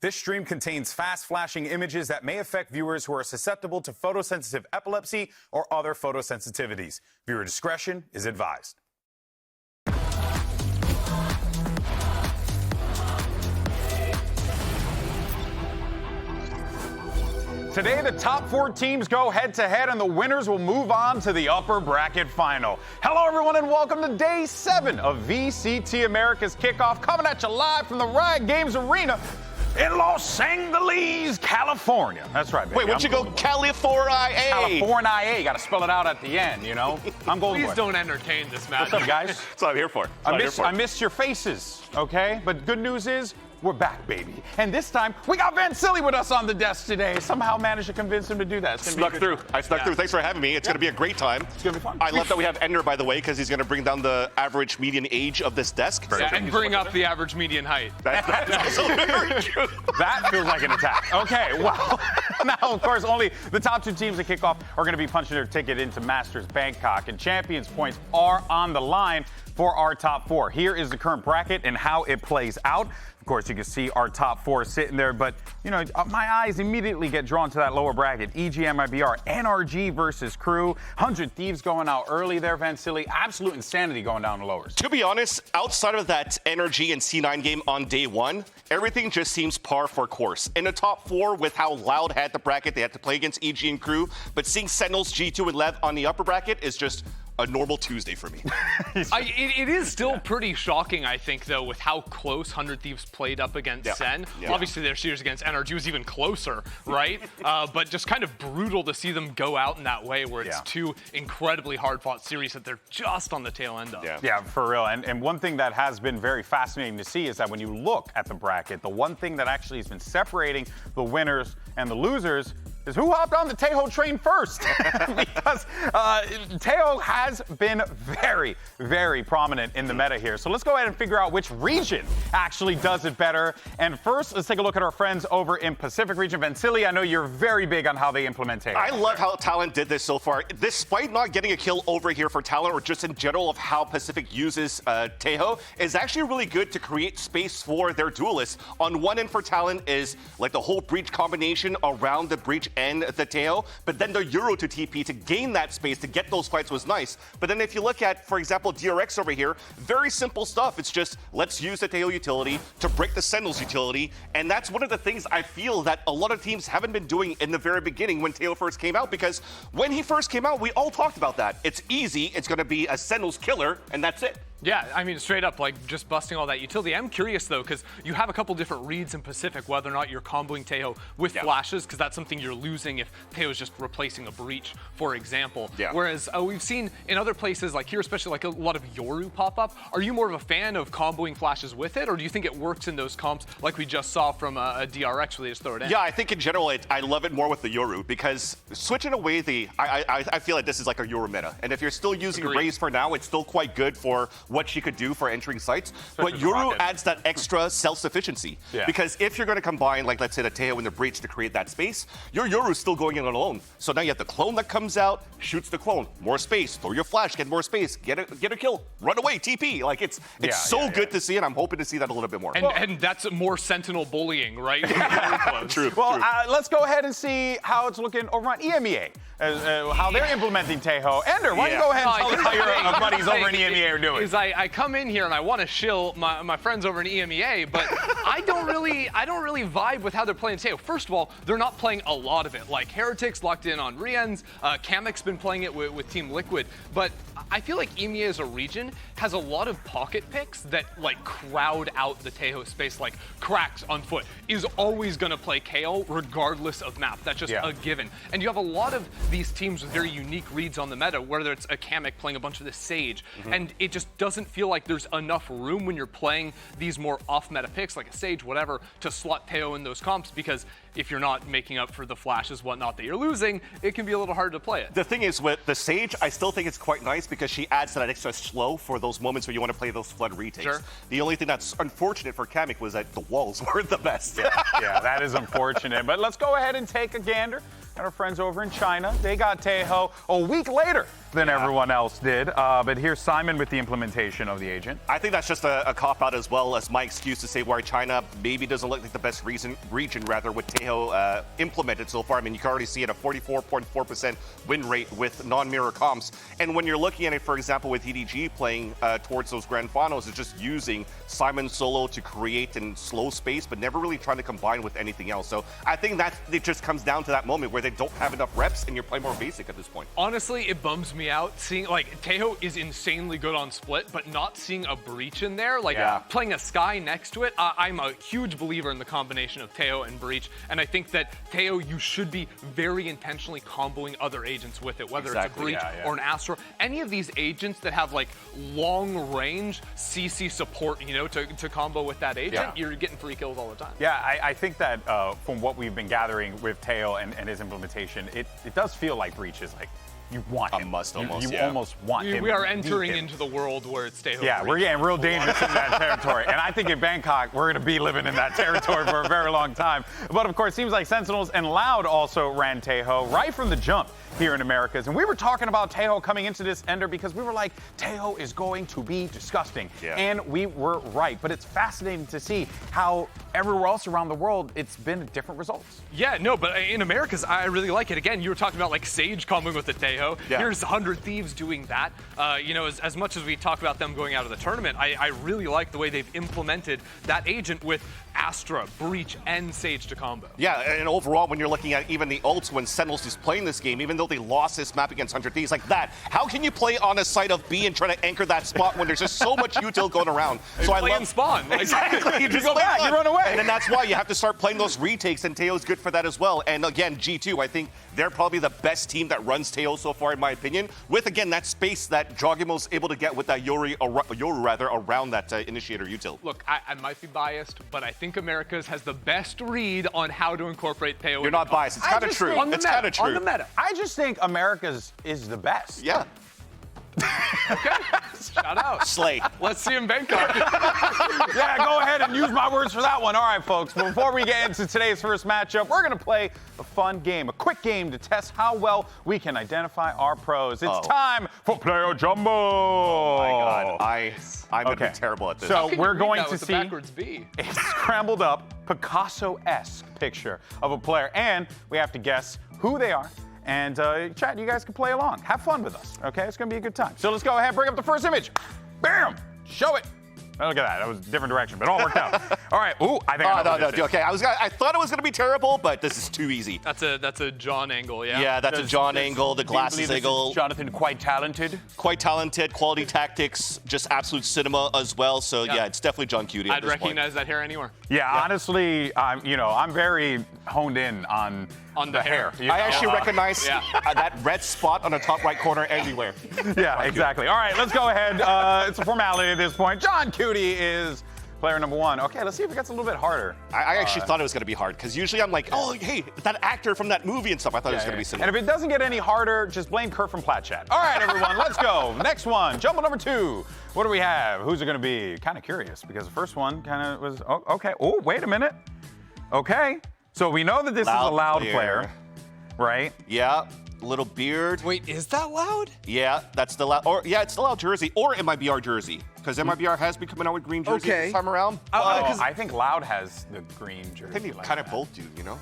This stream contains fast flashing images that may affect viewers who are susceptible to photosensitive epilepsy or other photosensitivities. Viewer discretion is advised. Today, the top 4 teams go head-to-head, and the winners will move on to the upper bracket final. Hello, everyone, and welcome to Day 7 of VCT Americas Kickoff, coming at you live from the Riot Games Arena in Los Angeles, California. That's right, baby. Wait, what'd you go California? California. Got to spell it out at the end, you know? I'm Golden Boy. Please don't entertain this match. What's up, guys? That's what I'm here for. I missed your faces, okay? But good news is, we're back, baby. And this time, we got Van Silly with us on the desk today. Somehow managed to convince him to do that. Snuck through. I snuck through. Thanks for having me. It's going to be a great time. It's going to be fun. I love that we have Ender, by the way, because he's going to bring down the average median age of this desk. Yeah, and bring up the average median height. That's also very true. That feels like an attack. Okay, well, now, of course, only the top 2 teams at kickoff are going to be punching their ticket into Masters Bangkok, and champions points are on the line for our top 4. Here is the current bracket and how it plays out. Of course, you can see our top 4 sitting there, but, you know, my eyes immediately get drawn to that lower bracket. EMEA, NRG versus Crew. 100 Thieves going out early there, Van Silly. Absolute insanity going down the lowers. To be honest, outside of that NRG and C9 game on day 1, everything just seems par for course. In the top 4, with how Loud had the bracket, they had to play against EG and Crew, but seeing Sentinels, G2, and Lev on the upper bracket is just a normal Tuesday for me. It is still pretty shocking, I think, though, with how close 100 Thieves played up against Sen. Yeah. Obviously, their series against NRG was even closer, right? But just kind of brutal to see them go out in that way, where it's 2 incredibly hard-fought series that they're just on the tail end of. Yeah, for real. And one thing that has been very fascinating to see is that when you look at the bracket, the one thing that actually has been separating the winners and the losers is who hopped on the Taeho train first. Because Taeho has been very, very prominent in the meta here. So let's go ahead and figure out which region actually does it better. And first, let's take a look at our friends over in Pacific region. Van Silly, I know you're very big on how they implement Taeho. I love how Talon did this so far. Despite not getting a kill over here for Talon, or just in general of how Pacific uses Taeho, is actually really good to create space for their duelists. On one end for Talon is like the whole breach combination around the breach and the Taeho, but then the Euro to TP to gain that space to get those fights was nice. But then if you look at, for example, DRX over here, very simple stuff. It's just, let's use the Taeho utility to break the Sentinels utility, and that's one of the things I feel that a lot of teams haven't been doing in the very beginning when Taeho first came out, because when he first came out, we all talked about that. It's easy, it's going to be a Sentinels killer, and that's it. Yeah, I mean, straight up, like, just busting all that utility. I'm curious, though, because you have a couple different reads in Pacific, whether or not you're comboing Taeho with flashes, because that's something you're losing if Taeho's just replacing a breach, for example. Whereas we've seen in other places, like here, especially like a lot of Yoru pop up. Are you more of a fan of comboing flashes with it, or do you think it works in those comps like we just saw from a DRX where they just throw it in? Yeah, I think in general, I love it more with the Yoru, because switching away I feel like this is like a Yoru meta. And if you're still using Raze for now, it's still quite good for what she could do for entering sites, but Yoru adds that extra self-sufficiency. Because if you're going to combine, like, let's say the Taeho and the breach to create that space, your Yoru's still going in alone. So now you have the clone that comes out, shoots the clone, more space, throw your flash, get more space, get a kill, run away, TP. Like, it's so good to see, and I'm hoping to see that a little bit more. And that's more Sentinel bullying, right? True. Well, let's go ahead and see how it's looking over on EMEA, how they're implementing Taeho. Ender, why don't you go ahead and tell us how your buddies over in EMEA are doing? I come in here and I want to shill my friends over in EMEA, but I don't really vibe with how they're playing Taeho. First of all, they're not playing a lot of it. Like, Heretics locked in on Rien's, Kamek's been playing it with Team Liquid, but I feel like EMEA as a region has a lot of pocket picks that, like, crowd out the Taeho space. Like, Cracks on foot is always going to play KO regardless of map. That's just a given. And you have a lot of these teams with very unique reads on the meta, whether it's a Kamek playing a bunch of the Sage, and it just doesn't feel like there's enough room when you're playing these more off-meta picks, like a Sage, whatever, to slot Taeho in those comps, because if you're not making up for the flashes, whatnot that you're losing, it can be a little hard to play it. The thing is, with the Sage, I still think it's quite nice because she adds that extra slow for those moments where you want to play those flood retakes. The only thing that's unfortunate for Kamek was that the walls weren't the best. Yeah, that is unfortunate. But let's go ahead and take a gander at our friends over in China. They got Taeho a week later than everyone else did. But here's Simon with the implementation of the agent. I think that's just a cop-out as well as my excuse to say why China maybe doesn't look like the best region with Taeho implemented so far. I mean, you can already see it a 44.4% win rate with non-mirror comps. And when you're looking at it, for example, with EDG playing towards those grand finals, it's just using Simon solo to create in slow space, but never really trying to combine with anything else. So I think that it just comes down to that moment where they don't have enough reps and you're playing more basic at this point. Honestly, it bums me out seeing, like, Taeho is insanely good on split, but not seeing a breach in there, like playing a Sky next to it. I'm a huge believer in the combination of Taeho and breach, and I think that Taeho, you should be very intentionally comboing other agents with it, whether it's a breach or an Astra. Any of these agents that have like long range CC support, you know, to combo with that agent, you're getting free kills all the time. Yeah, I think that from what we've been gathering with Taeho and his implementation, it does feel like breach is like, you want him. Must almost, you almost want him. We are entering into the world where it's Taeho. Yeah, we're getting real dangerous in that territory. And I think in Bangkok, we're going to be living in that territory for a very long time. But of course, seems like Sentinels and Loud also ran Taeho right from the jump here in Americas. And we were talking about Taeho coming into this ender because we were like, Taeho is going to be disgusting. Yeah. And we were right. But it's fascinating to see how everywhere else around the world, it's been different results. Yeah, no, but in Americas, I really like it. Again, you were talking about like Sage comboing with the Taeho. Yeah. Here's 100 Thieves doing that. You know, as much as we talk about them going out of the tournament, I really like the way they've implemented that agent with Astra, Breach, and Sage to combo. Yeah, and overall, when you're looking at even the ults when Sentinels is playing this game, even though they lost this map against 100 Thieves like that, how can you play on a side of B and try to anchor that spot when there's just so much util going around? So I love spawn. Like, exactly. You just go back, you run away. And then that's why you have to start playing those retakes, and Taeho's good for that as well. And again, G2, I think they're probably the best team that runs Taeho so far, in my opinion, with, again, that space that Jogimo's able to get with that Yoru around that initiator util. Look, I might be biased, but I think Americas has the best read on how to incorporate Taeho. You're not biased. It's kind of true. It's kind of true. On the meta. I just think America's is the best. Yeah. Okay. Shout out. Slay. Let's see him Bangkok. Yeah, go ahead and use my words for that one. All right, folks. Before we get into today's first matchup, we're going to play a fun game, a quick game to test how well we can identify our pros. It's time for Player Jumbo. Oh my God. I'm going to be terrible at this. So we're going to see B? a scrambled up Picasso-esque picture of a player, and we have to guess who they are. And chat, you guys can play along. Have fun with us, okay? It's going to be a good time. So let's go ahead, bring up the first image. Bam! Show it. Oh, look at that. That was a different direction, but it all worked out. All right. Ooh, I think I know what this is. Okay, I thought it was going to be terrible, but this is too easy. That's a John angle, yeah? Yeah, that's a John angle, the glasses angle. Jonathan, quite talented. Quite talented, quality tactics, just absolute cinema as well. So yeah, it's definitely Johnqt. I'd recognize that hair anywhere. Yeah, honestly, I'm very honed in on the hair. I actually recognize that red spot on the top right corner everywhere. Yeah, exactly. All right, let's go ahead. It's a formality at this point. Johnqt is player number one. Okay, let's see if it gets a little bit harder. I actually thought it was going to be hard, because usually I'm like, oh, hey, that actor from that movie and stuff. I thought it was going to be similar. And if it doesn't get any harder, just blame Kurt from Plat Chat. All right, everyone, let's go. Next one, jumble number two. What do we have? Who's it going to be? Kind of curious, because the first one kind of was, okay. Oh, wait a minute. Okay, so we know that this is a Loud player, right? Yeah. Little beard. Wait, is that Loud? Yeah, that's the Loud. Or yeah, it's the Loud jersey, or MIBR jersey, because MIBR has been coming out with green jerseys this time around. I think Loud has the green jersey. I think they kind of both do, you know.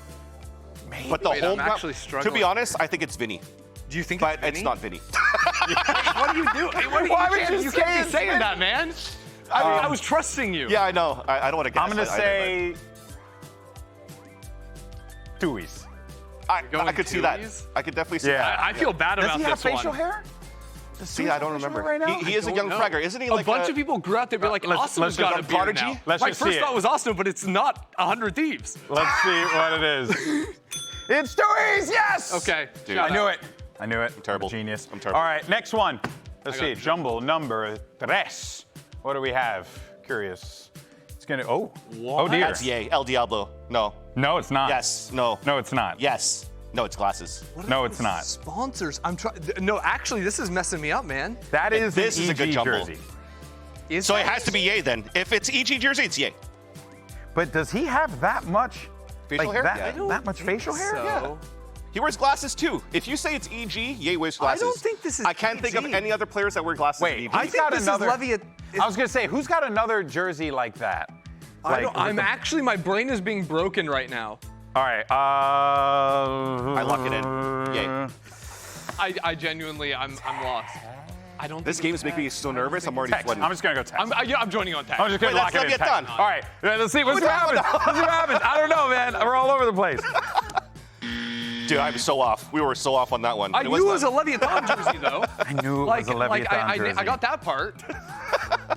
Maybe. But the whole I'm actually struggling. To be honest, I think it's Vinny. Do you think but it's not Vinny? What do you do? You can't be saying that, man. I was trusting you. Yeah, I know. I don't want to guess. I'm going to say Tuis. I could see that. I could definitely see that. I feel bad about this one. Does he have facial hair? See, I don't remember. Right now? He is a young fragger, isn't he? Like a bunch of people grew out there be like, Austin's got a beard now. My first thought was Austin, but it's not 100 Thieves. Let's see what it is. It's Tuis, yes! Okay. Dude, I knew it. I knew it. I'm terrible. Genius. I'm terrible. All right, next one. Let's see. Jumble number tres. What do we have? Curious. It's gonna. Oh. What? Oh dear. That's yay. El Diablo. No. No, it's not. Yes. No. No, it's not. Yes. No, it's glasses. No, it's not. Sponsors. I'm trying. No, actually, this is messing me up, man. That is this an is EG a good jumble. jersey. So it has to be yay then. If it's EG jersey, it's yay. But does he have that much facial hair? That much facial hair? So. Yeah. He wears glasses too. If you say it's EG, Ye wears glasses. I don't think this is I can't think of EG. any other players that wear glasses. Wait, in EG. I think this is Leviat. I was gonna say, who's got another jersey like that? My brain is being broken right now. All right. I lock it in. Yay. I genuinely, I'm lost. I don't. This game is making me so nervous. I'm already Text. sweating. I'm just gonna go text. I'm joining on text. I'm just gonna Wait, lock let's it in. not get text. done. All right. Let's see. Let's see what happens. Let's see what happens. I don't know, man. We're all over the place. Dude, I'm so off. We were so off on that one. I knew it was a Leviathan jersey, though. I knew it was a Leviathan jersey. I got that part.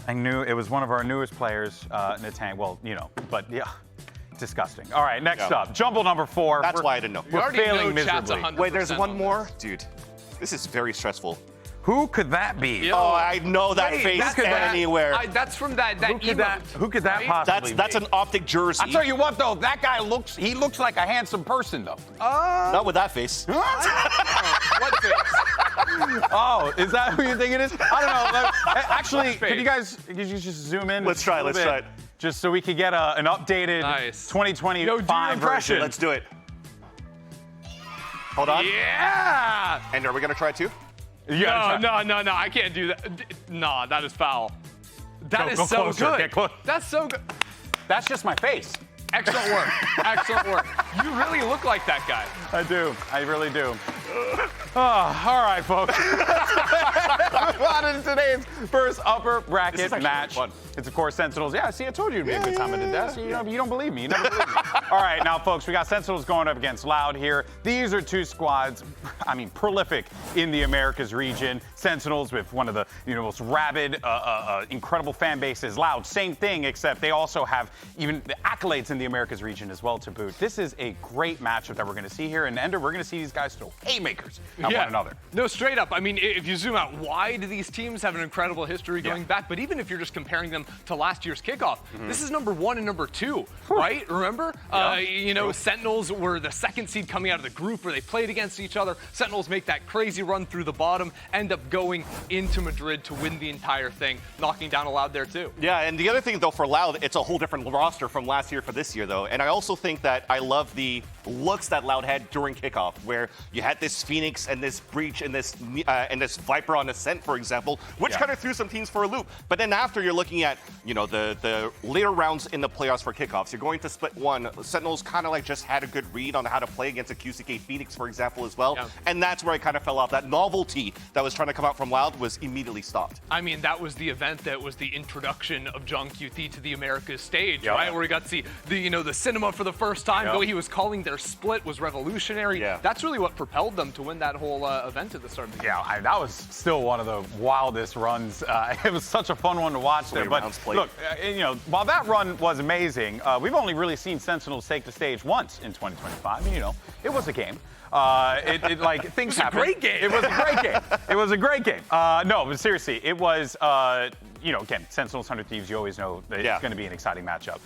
I knew it was one of our newest players, Natang. Well, you know, but yeah, disgusting. All right, next up, jumble number 4. That's why I didn't know. We We're already failing know chat's miserably. 100% Wait, there's one on more? this. Dude, this is very stressful. Who could that be? Yo. Oh, I know that Wait, face that's that- anywhere. That's from that Who could that? emote, Who could that right? possibly That's be? an optic jersey. I'll tell you what, though, that guy looks like a handsome person, though. Not with that face. What face? Oh, is that who you think it is? I don't know. Actually, Fake. could you just zoom in? Let's try, a little let's try bit, it. Just so we could get an updated Nice. 2025 Yo, do your impression. version. Let's do it. Hold on. Yeah. And are we gonna try it too? You gotta try. No. I can't do that. Nah, that is foul. That is Go so closer, good. get close. That's so good. That's just my face. Excellent work. Excellent work. You really look like that guy. I do. I really do. Oh, all right, folks. Move on to today's first upper bracket This is actually match. fun. It's, of course, Sentinels. Yeah, see, I told you it'd be a good time at the desk. You don't believe me. You never believe me. All right, now, folks, we got Sentinels going up against Loud here. These are two squads, I mean, prolific in the Americas region. Sentinels with one of the most rabid, incredible fan bases. Loud, same thing, except they also have even the accolades in the Americas region as well to boot. This is a great matchup that we're going to see here. And Ender, we're going to see these guys throw haymakers at one another. No, straight up. I mean, if you zoom out, why do these teams have an incredible history going back? But even if you're just comparing them to last year's kickoff, this is number 1 and number 2, right? Remember? Sentinels were the 2nd seed coming out of the group where they played against each other. Sentinels make that crazy run through the bottom, end up going into Madrid to win the entire thing, knocking down a Loud there too. Yeah, and the other thing, though, for Loud, it's a whole different roster from last year for this year, though. And I also think that I love the looks that Loud had during kickoff, where you had this Phoenix and this Breach and this Viper on Ascent, for example, which kind of threw some teams for a loop. But then after you're looking at, the later rounds in the playoffs for kickoffs, you're going to split one. Sentinels kind of like just had a good read on how to play against a QCK Phoenix, for example, as well. Yeah. And that's where I kind of fell off. That novelty that was trying to come out from Loud was immediately stopped. I mean, that was the event that was the introduction of Johnqt to the Americas stage, right? Where we got to see the cinema for the first time. The way he was calling their split was revolutionary. Yeah. That's really what propelled them to win that whole event at the start of the game. Yeah, that was still one of the wildest runs. It was such a fun one to watch there. But look, while that run was amazing, we've only really seen Sentinels take the stage once in 2025. It was a game. Things happen. Great game. It was a great game. It was a great game. No, but seriously, it was. Again, Sentinels 100 Thieves. You always know that it's going to be an exciting matchup.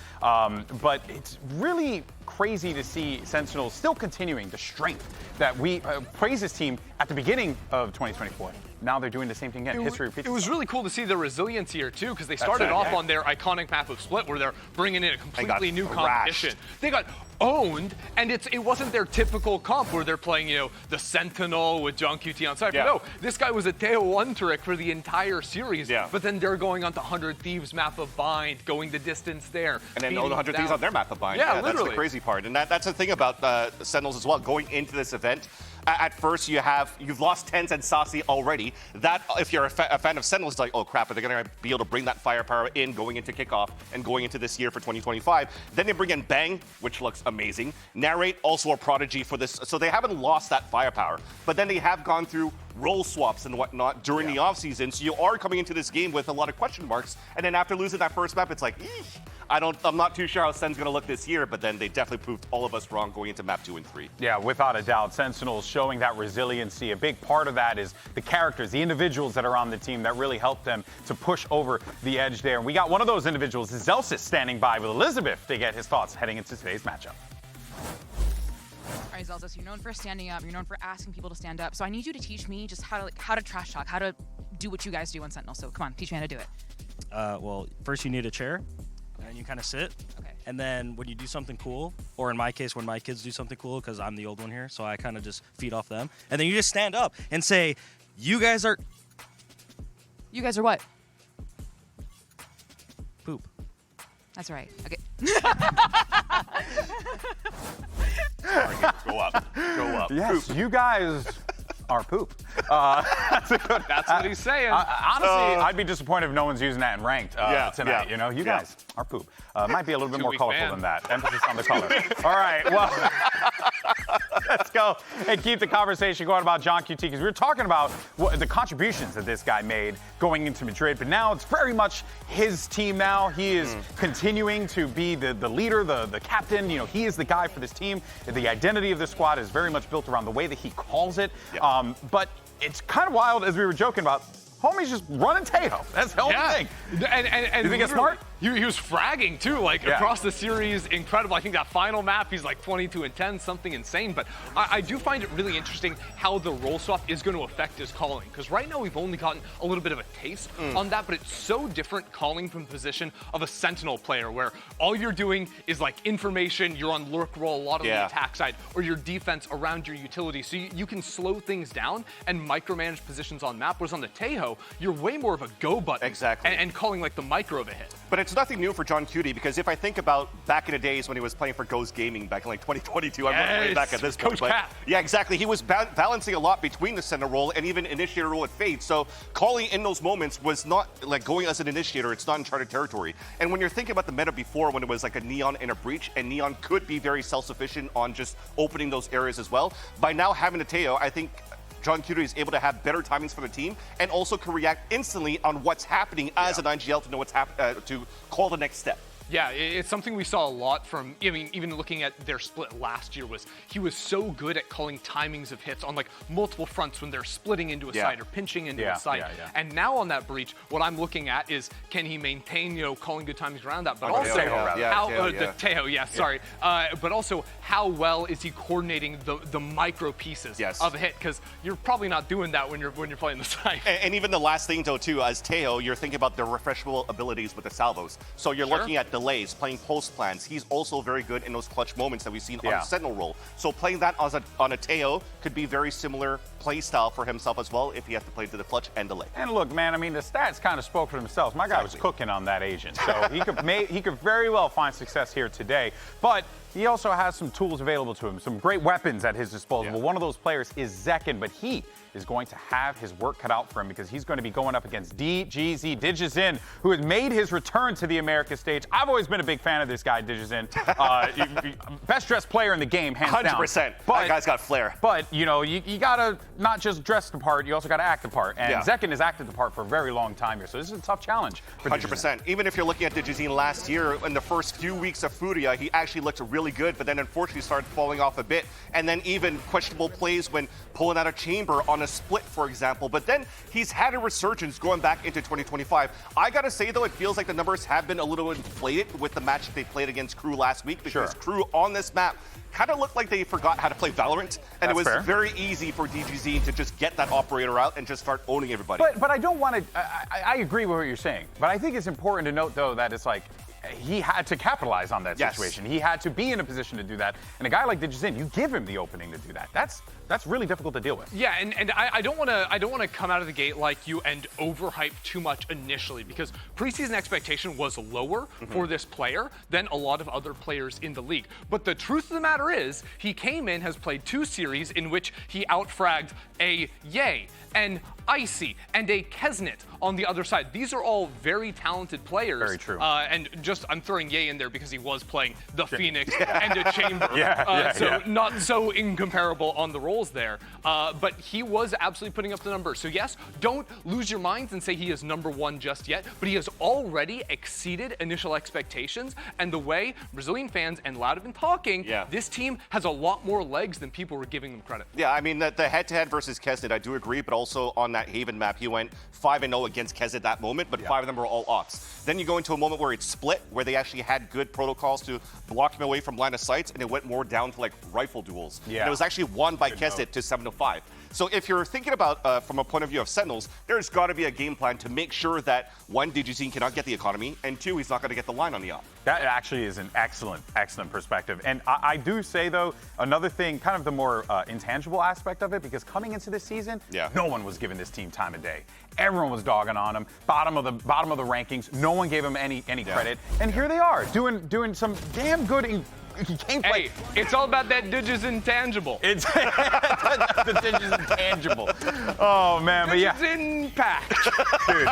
But it's really crazy to see Sentinels still continuing the strength that we praised this team at the beginning of 2024. Now they're doing the same thing again. History repeats. It was really cool to see the resilience here too, because they started off on their iconic map of Split, where they're bringing in a completely new competition. They got owned, and it wasn't their typical comp where they're playing, the Sentinel with Johnqt on side. Yeah. No, this guy was a Teo 1 trick for the entire series. Yeah. But then they're going on to 100 Thieves map of Bind, going the distance there. And then the 100 Thieves on their map of Bind. Yeah, That's the crazy part. And that's the thing about Sentinels as well. Going into this event, at first you've lost Tens and Saucy already. That, if you're a fan of Sentinels, it's like, oh crap, are they going to be able to bring that firepower in going into kickoff and going into this year for 2025? Then they bring in Bang, which looks amazing. Narrate, also a prodigy for this. So they haven't lost that firepower. But then they have gone through role swaps and whatnot during the offseason. So you are coming into this game with a lot of question marks. And then after losing that first map, it's like, eesh. I'm not too sure how Sen's going to look this year, but then they definitely proved all of us wrong going into map 2 and 3. Yeah, without a doubt, Sentinels showing that resiliency. A big part of that is the characters, the individuals that are on the team that really help them to push over the edge there. And we got one of those individuals, Zelsis, standing by with Elizabeth to get his thoughts heading into today's matchup. All right, Zelsis, you're known for standing up. You're known for asking people to stand up. So I need you to teach me just how to trash talk, how to do what you guys do on Sentinel. So come on, teach me how to do it. Well, first you need a chair, and you kind of sit. Okay. And then when you do something cool, or in my case, when my kids do something cool, because I'm the old one here, so I kind of just feed off them. And then you just stand up and say, you guys are... You guys are what? Poop. That's right. Okay. Go up. Go up. Yes, you guys are poop. That's a good. That's what he's saying. Honestly, I'd be disappointed if no one's using that in ranked tonight. yeah. You know, you guys are poop. Might be a little bit more Two-week colorful ban. than that. Emphasis on the color. All right, well, let's go and keep the conversation going about Johnqt, because we were talking about the contributions that this guy made going into Madrid, but now it's very much his team now. He is continuing to be the leader, the captain. You know, he is the guy for this team. The identity of this squad is very much built around the way that he calls it. But it's kind of wild, as we were joking about. Homie's just running Tejo. That's the only thing. And you think it's smart? He was fragging too, like across the series, incredible. I think that final map, he's like 22-10, something insane. But I do find it really interesting how the role swap is going to affect his calling. Because right now we've only gotten a little bit of a taste on that, but it's so different calling from the position of a Sentinel player, where all you're doing is like information, you're on lurk roll a lot on the attack side, or your defense around your utility. So you can slow things down and micromanage positions on map. Whereas on the Tejo, you're way more of a go button. Exactly. And calling like the micro of a hit. But it's nothing new for Johnqt, because if I think about back in the days when he was playing for Ghost Gaming back in like 2022, I'm way back at this point. Coach Pat. Yeah, exactly. He was balancing a lot between the center role and even initiator role at Fade. So calling in those moments was not like going as an initiator. It's not uncharted territory. And when you're thinking about the meta before, when it was like a Neon and a Breach, and Neon could be very self-sufficient on just opening those areas as well, by now having a Tejo, I think Johnqt is able to have better timings for the team, and also can react instantly on what's happening as an IGL to know what's to call the next step. Yeah, it's something we saw a lot from, I mean, even looking at their split last year, was he was so good at calling timings of hits on like multiple fronts when they're splitting into a side or pinching into a side. And now on that Breach, what I'm looking at is, can he maintain, calling good timings around that, but also the Tejo, sorry. But also, how well is he coordinating the micro pieces of a hit? Because you're probably not doing that when you're playing the side. And even the last thing though too, as Tejo, you're thinking about the refreshable abilities with the salvos. So you're looking at delays, playing post plans. He's also very good in those clutch moments that we've seen on the Sentinel role. So playing that on a Tejo could be very similar play style for himself as well if he has to play to the clutch and delay. And look, man, I mean, the stats kind of spoke for themselves. My guy was cooking on that agent, so he could very well find success here today. But he also has some tools available to him, some great weapons at his disposal. One of those players is Zekin, but he is going to have his work cut out for him, because he's going to be going up against Dgzin, who has made his return to the Americas stage. I've always been a big fan of this guy, Dgzin. Best dressed player in the game, hands 100%. down. 100%. That guy's got flair. But, you gotta not just dress the part, you also gotta act the part. And Zekin has acted the part for a very long time here, so this is a tough challenge for 100%. Dgzin. Even if you're looking at Dgzin last year, in the first few weeks of Furia, he actually looked really good, but then unfortunately started falling off a bit. And then even questionable plays when pulling out a chamber on a split, for example. But then he's had a resurgence going back into 2025. I gotta say though, it feels like the numbers have been a little inflated with the match they played against Crew last week, because Crew on this map kind of looked like they forgot how to play Valorant, and it was very easy for Dgzin to just get that operator out and just start owning everybody. But I don't want to. I agree with what you're saying, but I think it's important to note though that it's like, he had to capitalize on that situation. He had to be in a position to do that. And a guy like Dgzin, you give him the opening to do that. That's really difficult to deal with. Yeah, and I don't want to come out of the gate like you and overhype too much initially, because preseason expectation was lower for this player than a lot of other players in the league. But the truth of the matter is, he came in, has played 2 series in which he outfragged a Ye, and Icy, and a Kesnet on the other side. These are all very talented players. Very true. And just, I'm throwing Ye in there because he was playing the Phoenix and a Chamber. Not so incomparable on the roles there. But he was absolutely putting up the numbers. So yes, don't lose your minds and say he is #1 just yet, but he has already exceeded initial expectations. And the way Brazilian fans and Loud have been talking, this team has a lot more legs than people were giving them credit for. Yeah, I mean, the head-to-head versus Kesnet, I do agree, but also on that Haven map, he went 5-0 against Kez at that moment, but 5 of them were all ops. Then you go into a moment where it's split, where they actually had good protocols to block him away from line of sights, and it went more down to like rifle duels. And it was actually won by Kez to 7-5. So if you're thinking about from a point of view of Sentinels, there's got to be a game plan to make sure that one, Dgzin cannot get the economy, and two, he's not going to get the line on the op. That actually is an excellent perspective. And I do say, though, another thing, kind of the more intangible aspect of it, because coming into this season, no one was giving this team time of day. Everyone was dogging on them, bottom of the rankings. No one gave them any credit. And here they are, doing some damn good. Hey, it's all about that Dgzin tangible. It's the Dgzin tangible. Oh man, but yeah. Dgzin pack. Dude,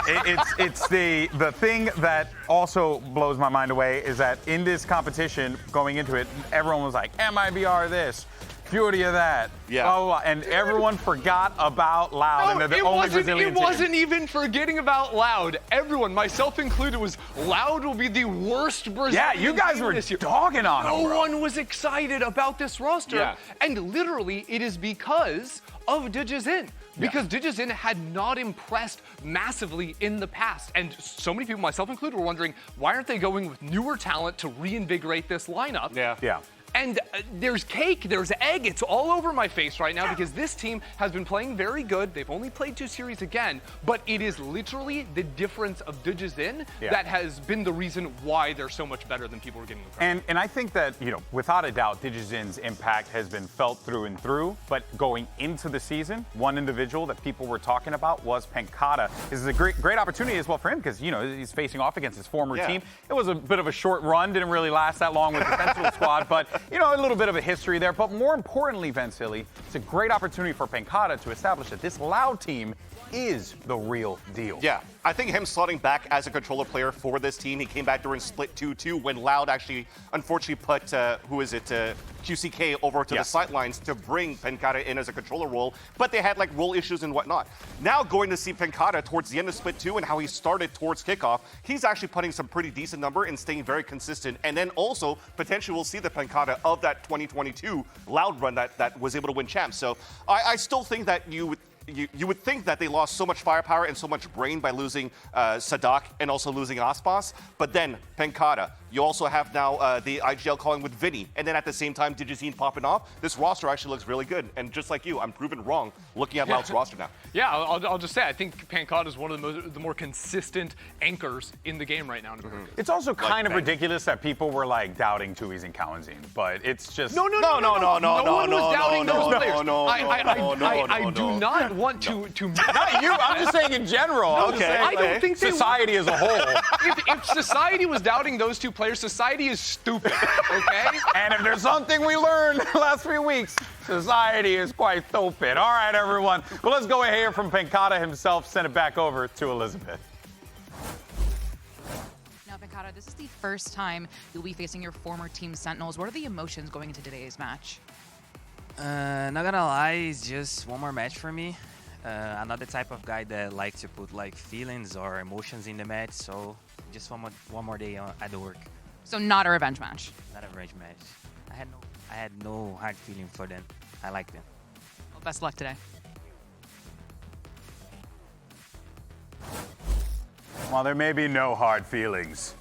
it's the thing that also blows my mind away is that in this competition, going into it, everyone was like, MIBR this, Furia that, blah, blah, blah, and everyone forgot about Loud. No, and they're the only Brazilian it wasn't even forgetting about Loud. Everyone, myself included, was Loud will be the worst Brazilian Yeah, you guys were this year. dogging on them, No bro. one was excited about this roster. And literally, it is because of Dgzin. Because Dgzin had not impressed massively in the past. And so many people, myself included, were wondering, why aren't they going with newer talent to reinvigorate this lineup? Yeah. And there's cake, there's egg, it's all over my face right now because this team has been playing very good. They've only played 2 series again, but it is literally the difference of Dgzin that has been the reason why they're so much better than people were giving them credit. And I think that, without a doubt, Dgzin's impact has been felt through and through. But going into the season, one individual that people were talking about was Pancada. This is a great opportunity as well for him because, he's facing off against his former team. It was a bit of a short run, didn't really last that long with the Sentinel squad, but, a little bit of a history there. But more importantly, Vansili, it's a great opportunity for Pancada to establish that this Loud team is the real deal. Yeah, I think him slotting back as a controller player for this team, he came back during Split 2-2 when Loud actually, unfortunately, put, QCK over to the sidelines to bring Pancada in as a controller role, but they had, role issues and whatnot. Now going to see Pancada towards the end of Split 2 and how he started towards kickoff, he's actually putting some pretty decent number and staying very consistent, and then also, potentially, we'll see the Pancada of that 2022 Loud run that was able to win champs. So I still think that you would think that they lost so much firepower and so much brain by losing Sadak and also losing Aspas, but then Pancada. You also have now the IGL calling with Vinny, and then at the same time, Dgzin popping off. This roster actually looks really good, and just like you, I'm proven wrong looking at Loud's roster now. Yeah, I'll just say, I think Pancada is one of the more consistent anchors in the game right now. It's also kind of ridiculous that people were doubting Tui's and Kawanzin, but it's just no one was doubting those players. I do not want to. Not you. I'm just saying in general. I don't think society as a whole. If society was doubting those 2 players, society is stupid. Okay. And if there's something we learned the last 3 weeks, society is quite stupid. All right, everyone. Well, let's go ahead from Pancada himself. Send it back over to Elizabeth. Now, Pancada, this is the first time you'll be facing your former team Sentinels. What are the emotions going into today's match? Not gonna lie, it's just one more match for me. I'm not the type of guy that likes to put feelings or emotions in the match, so just one more day at the work. So not a revenge match? Not a revenge match. I had no hard feeling for them. I like them. Well, best of luck today. While there may be no hard feelings,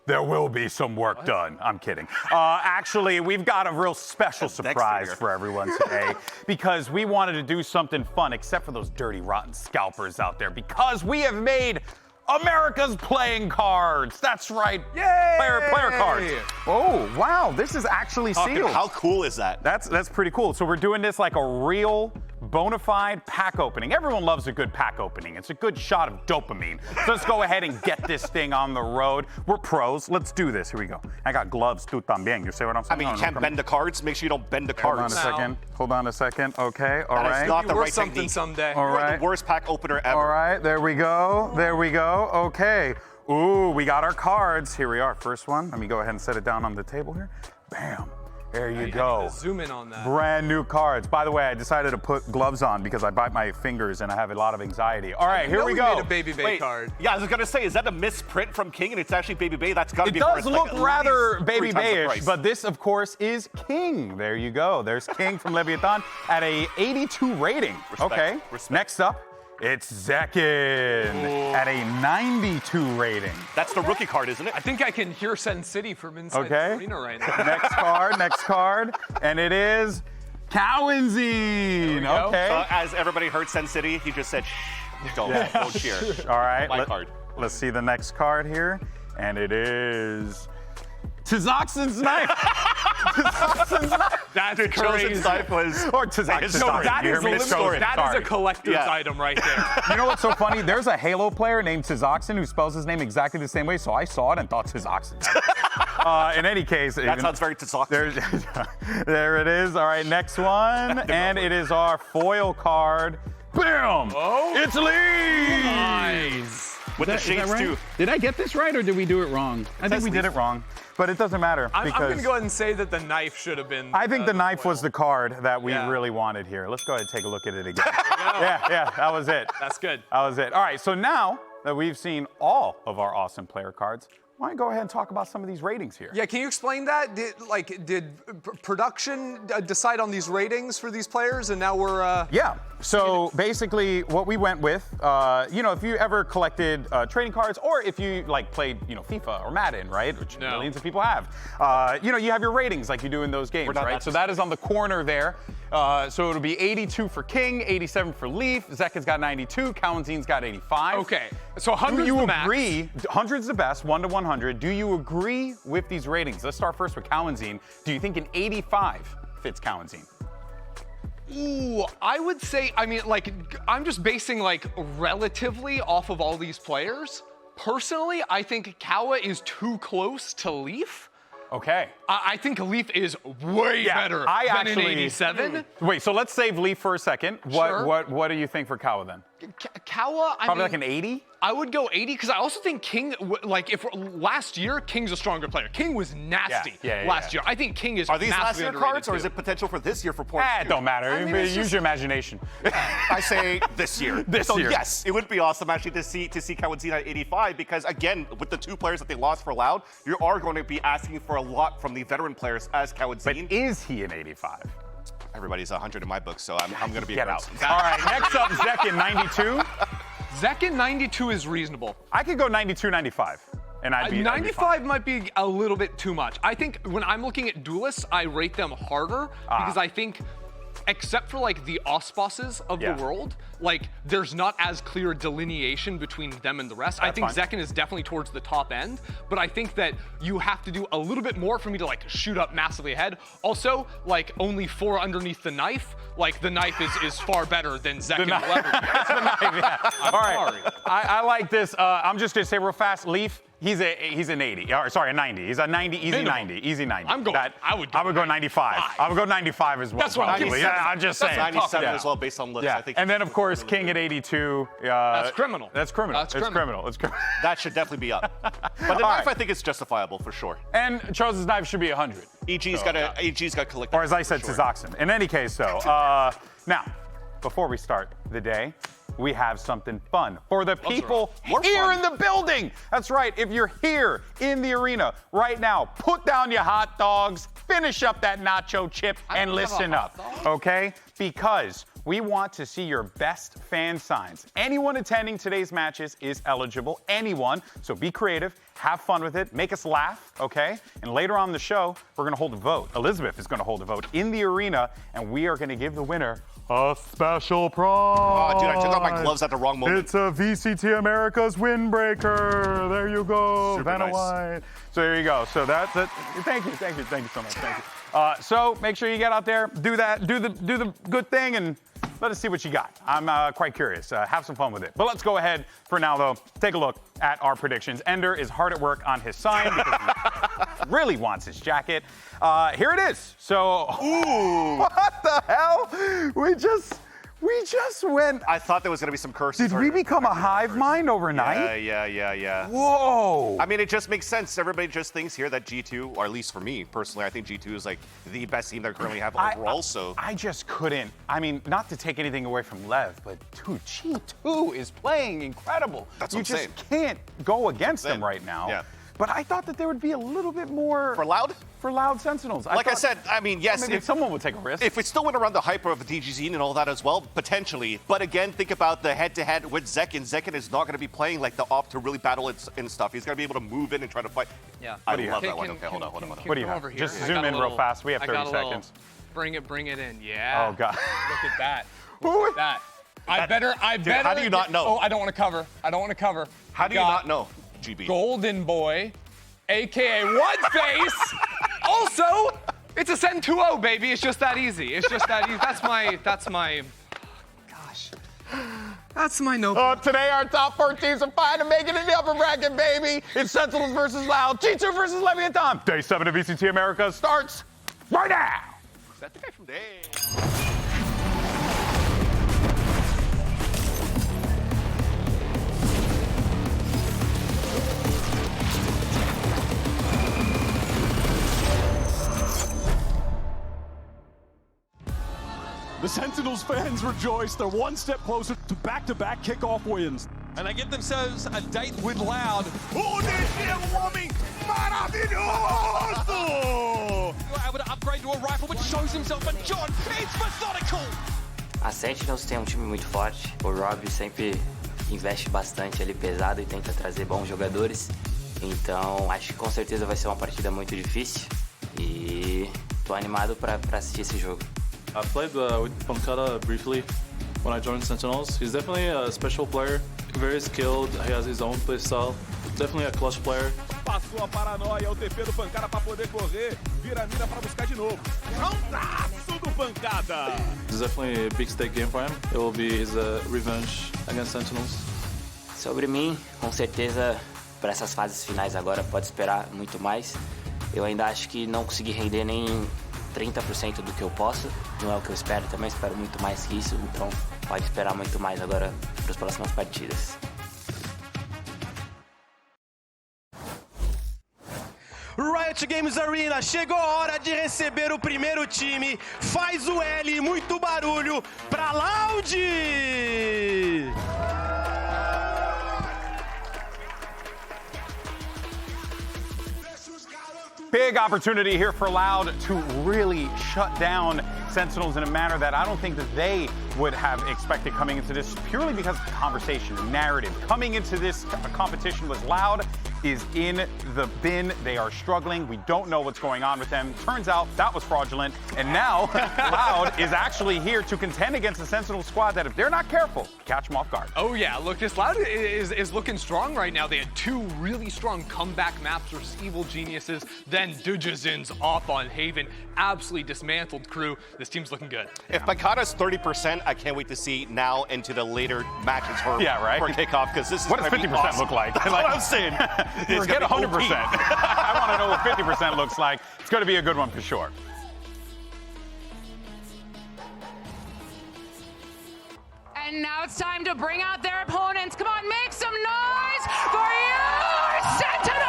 there will be some work done. I'm kidding. Actually, we've got a real special surprise for everyone today because we wanted to do something fun, except for those dirty, rotten scalpers out there, because we have made America's playing cards. That's right. Yay! Player cards. Oh, wow. This is actually sealed. How cool is that? That's pretty cool. So we're doing this like a real bona fide pack opening. Everyone loves a good pack opening. It's a good shot of dopamine. So let's go ahead and get this thing on the road. We're pros. Let's do this. Here we go. I got gloves too también. You see what I'm saying? I mean, you can't bend the cards. Make sure you don't bend the cards. Hold on a second. Okay. All right. That is not the right something technique. Someday. All right. The worst pack opener ever. All right. There we go. Okay. Ooh, we got our cards. Here we are. First one. Let me go ahead and set it down on the table here. Bam. There you go. Zoom in on that. Brand new cards. By the way, I decided to put gloves on because I bite my fingers and I have a lot of anxiety. All right, here we go. Made a Baby Bay card. Yeah, I was gonna say, is that a misprint from King and it's actually Baby Bay? That's gotta be. It does look rather Baby Bay-ish, but this, of course, is King. There you go. There's King from Leviathan at a 82 rating. Okay. Next up, it's Zekin at a 92 rating. That's the rookie card, isn't it? I think I can hear Sen City from inside the arena right now. Next card, and it is Cowanzine. Okay. So as everybody heard Sen City, he just said, shh, don't cheer. All right. My card. Let's see the next card here. And it is Dgzin's knife. Dgzin's knife. That's Chosen's crazy. knife was. Or Dgzin's No, knife. that You is hear me? a It's Chosen. that is Sorry. a collector's Yeah. item right there. You know what's so funny? There's a Halo player named Dgzin who spells his name exactly the same way, so I saw it and thought Dgzin. In any case, That sounds very Tzoxin. there it is. All right, next one. And it is our foil card. Boom! Oh. It's Lee! Nice. With the shades too. Did I get this right or did we do it wrong? I think we did it wrong, but it doesn't matter I'm because going to go ahead and say that the knife should have been. I think the knife was the card that we Yeah. really wanted here. Let's go ahead and take a look at it again. Yeah, that was it. That's good. That was it. All right, so now that we've seen all of our awesome player cards, why don't you go ahead and talk about some of these ratings here? Yeah, can you explain that? Did production decide on these ratings for these players, and now we're? Yeah. So basically, what we went with, if you ever collected trading cards, or if you played, FIFA or Madden, right, which No. millions of people have, you have your ratings like you do in those games, not right? that So that is on the corner there. So it'll be 82 for King, 87 for Leaf. Zekken's got 92. Cowanzine's got 85. Okay, so Do 100's you the max. agree? 100's the best, 1 to 100. Do you agree with these ratings? Let's start first with Cowanzine. Do you think an 85 fits Cowanzine? Ooh, I would say, I'm just basing relatively off of all these players. Personally, I think Kawa is too close to Leaf. Okay. I think Leaf is way better than an 87. Wait, so let's save Leaf for a second. Sure. What do you think for Kawa then? Kawa, Probably like an 80? I would go 80 because I also think King, if last year, King's a stronger player. King was nasty last year. I think King is Are these last massively year underrated cards, or is too. it potential for this year for points? It don't matter. Use your imagination. I say this year. This so year. yes, it would be awesome actually to see Cowanzine at 85 because again, with the two players that they lost for Loud, you are going to be asking for a lot from the veteran players as But Cowanzine. is he an 85? Everybody's 100 in my book, so I'm going to be Get a out. prince. All right, next up, Zekken, 92. Zekken 92 is reasonable. I could go 92, 95. And I'd be 95 might be a little bit too much. I think when I'm looking at duelists, I rate them harder because I think, except for the Osbosses of the world, there's not as clear delineation between them and the rest. I think fine. Zekken is definitely towards the top end, but I think that you have to do a little bit more for me to shoot up massively ahead. Also, only 4 underneath the knife. The knife is far better than Zekken will ever be. All right. sorry. I like this. I'm just going to say real fast, Leaf, he's an 80. Or, sorry, a 90. He's a 90, easy Minimum. 90. Easy 90. I would go 95. I would go 95 as well. That's what I'm probably. saying. Yeah, I'm just saying. 97 Yeah. as well based on lists. Yeah. I think And then, of course, King at 82. That's criminal. That's criminal. That's It's criminal. criminal. It's criminal. that should definitely be up. But the knife right. I think is justifiable for sure. And Chosen's knife should be 100. EG's got collected. Or as I said, for to sure. Dgzin. In any case, though, now, before we start the day, we have something fun for the people More here fun. in the building. That's right. If you're here in the arena right now, put down your hot dogs, finish up that nacho chip, and don't have a listen hot up, dog. okay? Because we want to see your best fan signs. Anyone attending today's matches is eligible. Anyone. So be creative, have fun with it, make us laugh, okay? And later on in the show, we're going to hold a vote. Elizabeth is going to hold a vote in the arena, and we are going to give the winner a special prize. Oh, dude, I took out my gloves at the wrong moment. It's a VCT Americas windbreaker. There you go. Super Vanna nice. White. So there you go. So that's it. Thank you so much. Thank you. So make sure you get out there, do the good thing, and let us see what you got. I'm quite curious. Have some fun with it. But let's go ahead for now, though. Take a look at our predictions. Ender is hard at work on his sign because he really wants his jacket. Here it is. So, what the hell? We just went. I thought there was going to be some curses. Did we become a hive mind overnight? Yeah. Whoa. I mean, it just makes sense. Everybody just thinks here that G2, or at least for me personally, I think G2 is the best team that we currently have overall. So I just couldn't. I mean, not to take anything away from Lev, but dude, G2 is playing incredible. That's you what I'm just saying. can't go against them Same. right now. Yeah. But I thought that there would be a little bit more for Loud, for Loud Sentinels. like I thought said, I mean, yes, maybe someone would take a risk. if it still went around the hype of Dgzin and all that as well, potentially. But again, think about the head-to-head with Zekken. Zekken is not going to be playing like the op to really battle and stuff. He's going to be able to move in and try to fight. Yeah. I do you love have? that one. Okay, hold on. What do you have? Over here. Just I zoom got a in real little- fast. We have I 30 got a little seconds. Bring it in. Yeah. Oh, God. Look at that. Who Look at that. I better. how do you not know? Oh, I don't want to cover. How do you not know, GB? Golden Boy, AKA One Face. Also, it's a Sen 2-0, baby. It's just that easy. That's my. Gosh. That's my no. Today, our top 4 teams are fighting to make it in the upper bracket, baby. It's Sentinels versus Loud, G2 versus Leviathan. Day 7 of VCT Americas starts right now. Is that the guy from there? The Sentinels fans rejoice. They're one step closer to back-to-back kickoff wins. And they get themselves a date with Loud. Oh, this is homem maravilhoso! You're able to upgrade to a rifle, which shows himself. And John, it's methodical! A Sentinels tem time muito forte. O Rob sempre investe bastante ali pesado e tenta trazer bons jogadores. Então, acho que com certeza vai ser uma partida muito difícil. E tô animado para assistir esse jogo. I played with Pancada briefly when I joined Sentinels. He's definitely a special player, very skilled, he has his own play style. Definitely a clutch player. Passou a paranoia, o TP do Pancada para poder correr. Vira a mira para buscar de novo. Rondaço do Pancada! It's definitely a big stake game for him. It will be his revenge against Sentinels. Sobre mim, com certeza, para essas fases finais agora pode esperar muito mais. Eu ainda acho que não consegui render nem 30% do que eu posso. Não é o que eu espero, também espero muito mais que isso. Então pode esperar muito mais agora para as próximas partidas. Riot Games Arena, chegou a hora de receber o primeiro time. Faz o L, muito barulho para Loud! Big opportunity here for Loud to really shut down Sentinels in a manner that I don't think that they would have expected coming into this, purely because of the conversation, the narrative. Coming into this competition was Loud is in the bin. They are struggling. We don't know what's going on with them. Turns out that was fraudulent. And now Loud is actually here to contend against the Sentinel squad that, if they're not careful, catch them off guard. Oh yeah, look, this Loud is looking strong right now. They had 2 really strong comeback maps versus Evil Geniuses. Then Dgzin's off on Haven. Absolutely dismantled crew. This team's looking good. If Pancada's 30%, I can't wait to see now into the later matches for kickoff, because this is what does 50% awesome. look like? That's what I'm saying. Forget 100%. I want to know what 50% looks like. It's going to be a good one for sure. And now it's time to bring out their opponents. Come on, make some noise for your Sentinels!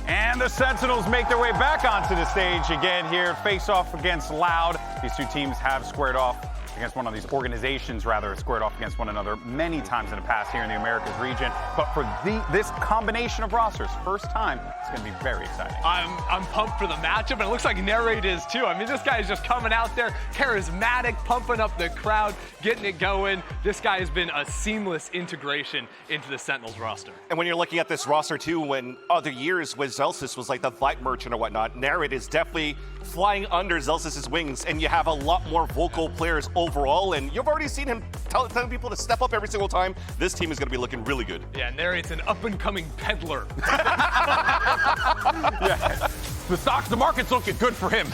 And the Sentinels make their way back onto the stage again here. Face off against Loud. These 2 teams have squared off against one of these organizations, rather, squared off against one another many times in the past here in the Americas region. But for this combination of rosters, first time, it's going to be very exciting. I'm pumped for the matchup, and it looks like Narrate is too. I mean, this guy is just coming out there, charismatic, pumping up the crowd, getting it going. This guy has been a seamless integration into the Sentinels roster. And when you're looking at this roster too, when other years when Zelsis was like the Vibe merchant or whatnot, Narrate is definitely flying under Zelsis' wings, and you have a lot more vocal players overall, and you've already seen him telling people to step up every single time. This team is going to be looking really good. Yeah, Narrate's an up-and-coming peddler. Yeah, the market's looking good for him.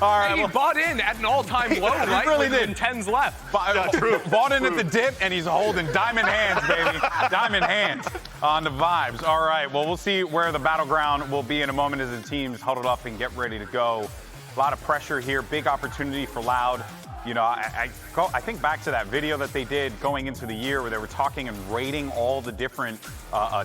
All right, he bought in at an all-time low, right? He really did. 10s left. Bought in at the dip, and he's holding diamond hands, baby. Diamond hands on the vibes. All right, well, we'll see where the battleground will be in a moment as the teams huddled up and get ready to go. A lot of pressure here. Big opportunity for Loud. You know, I think back to that video that they did going into the year where they were talking and rating all the different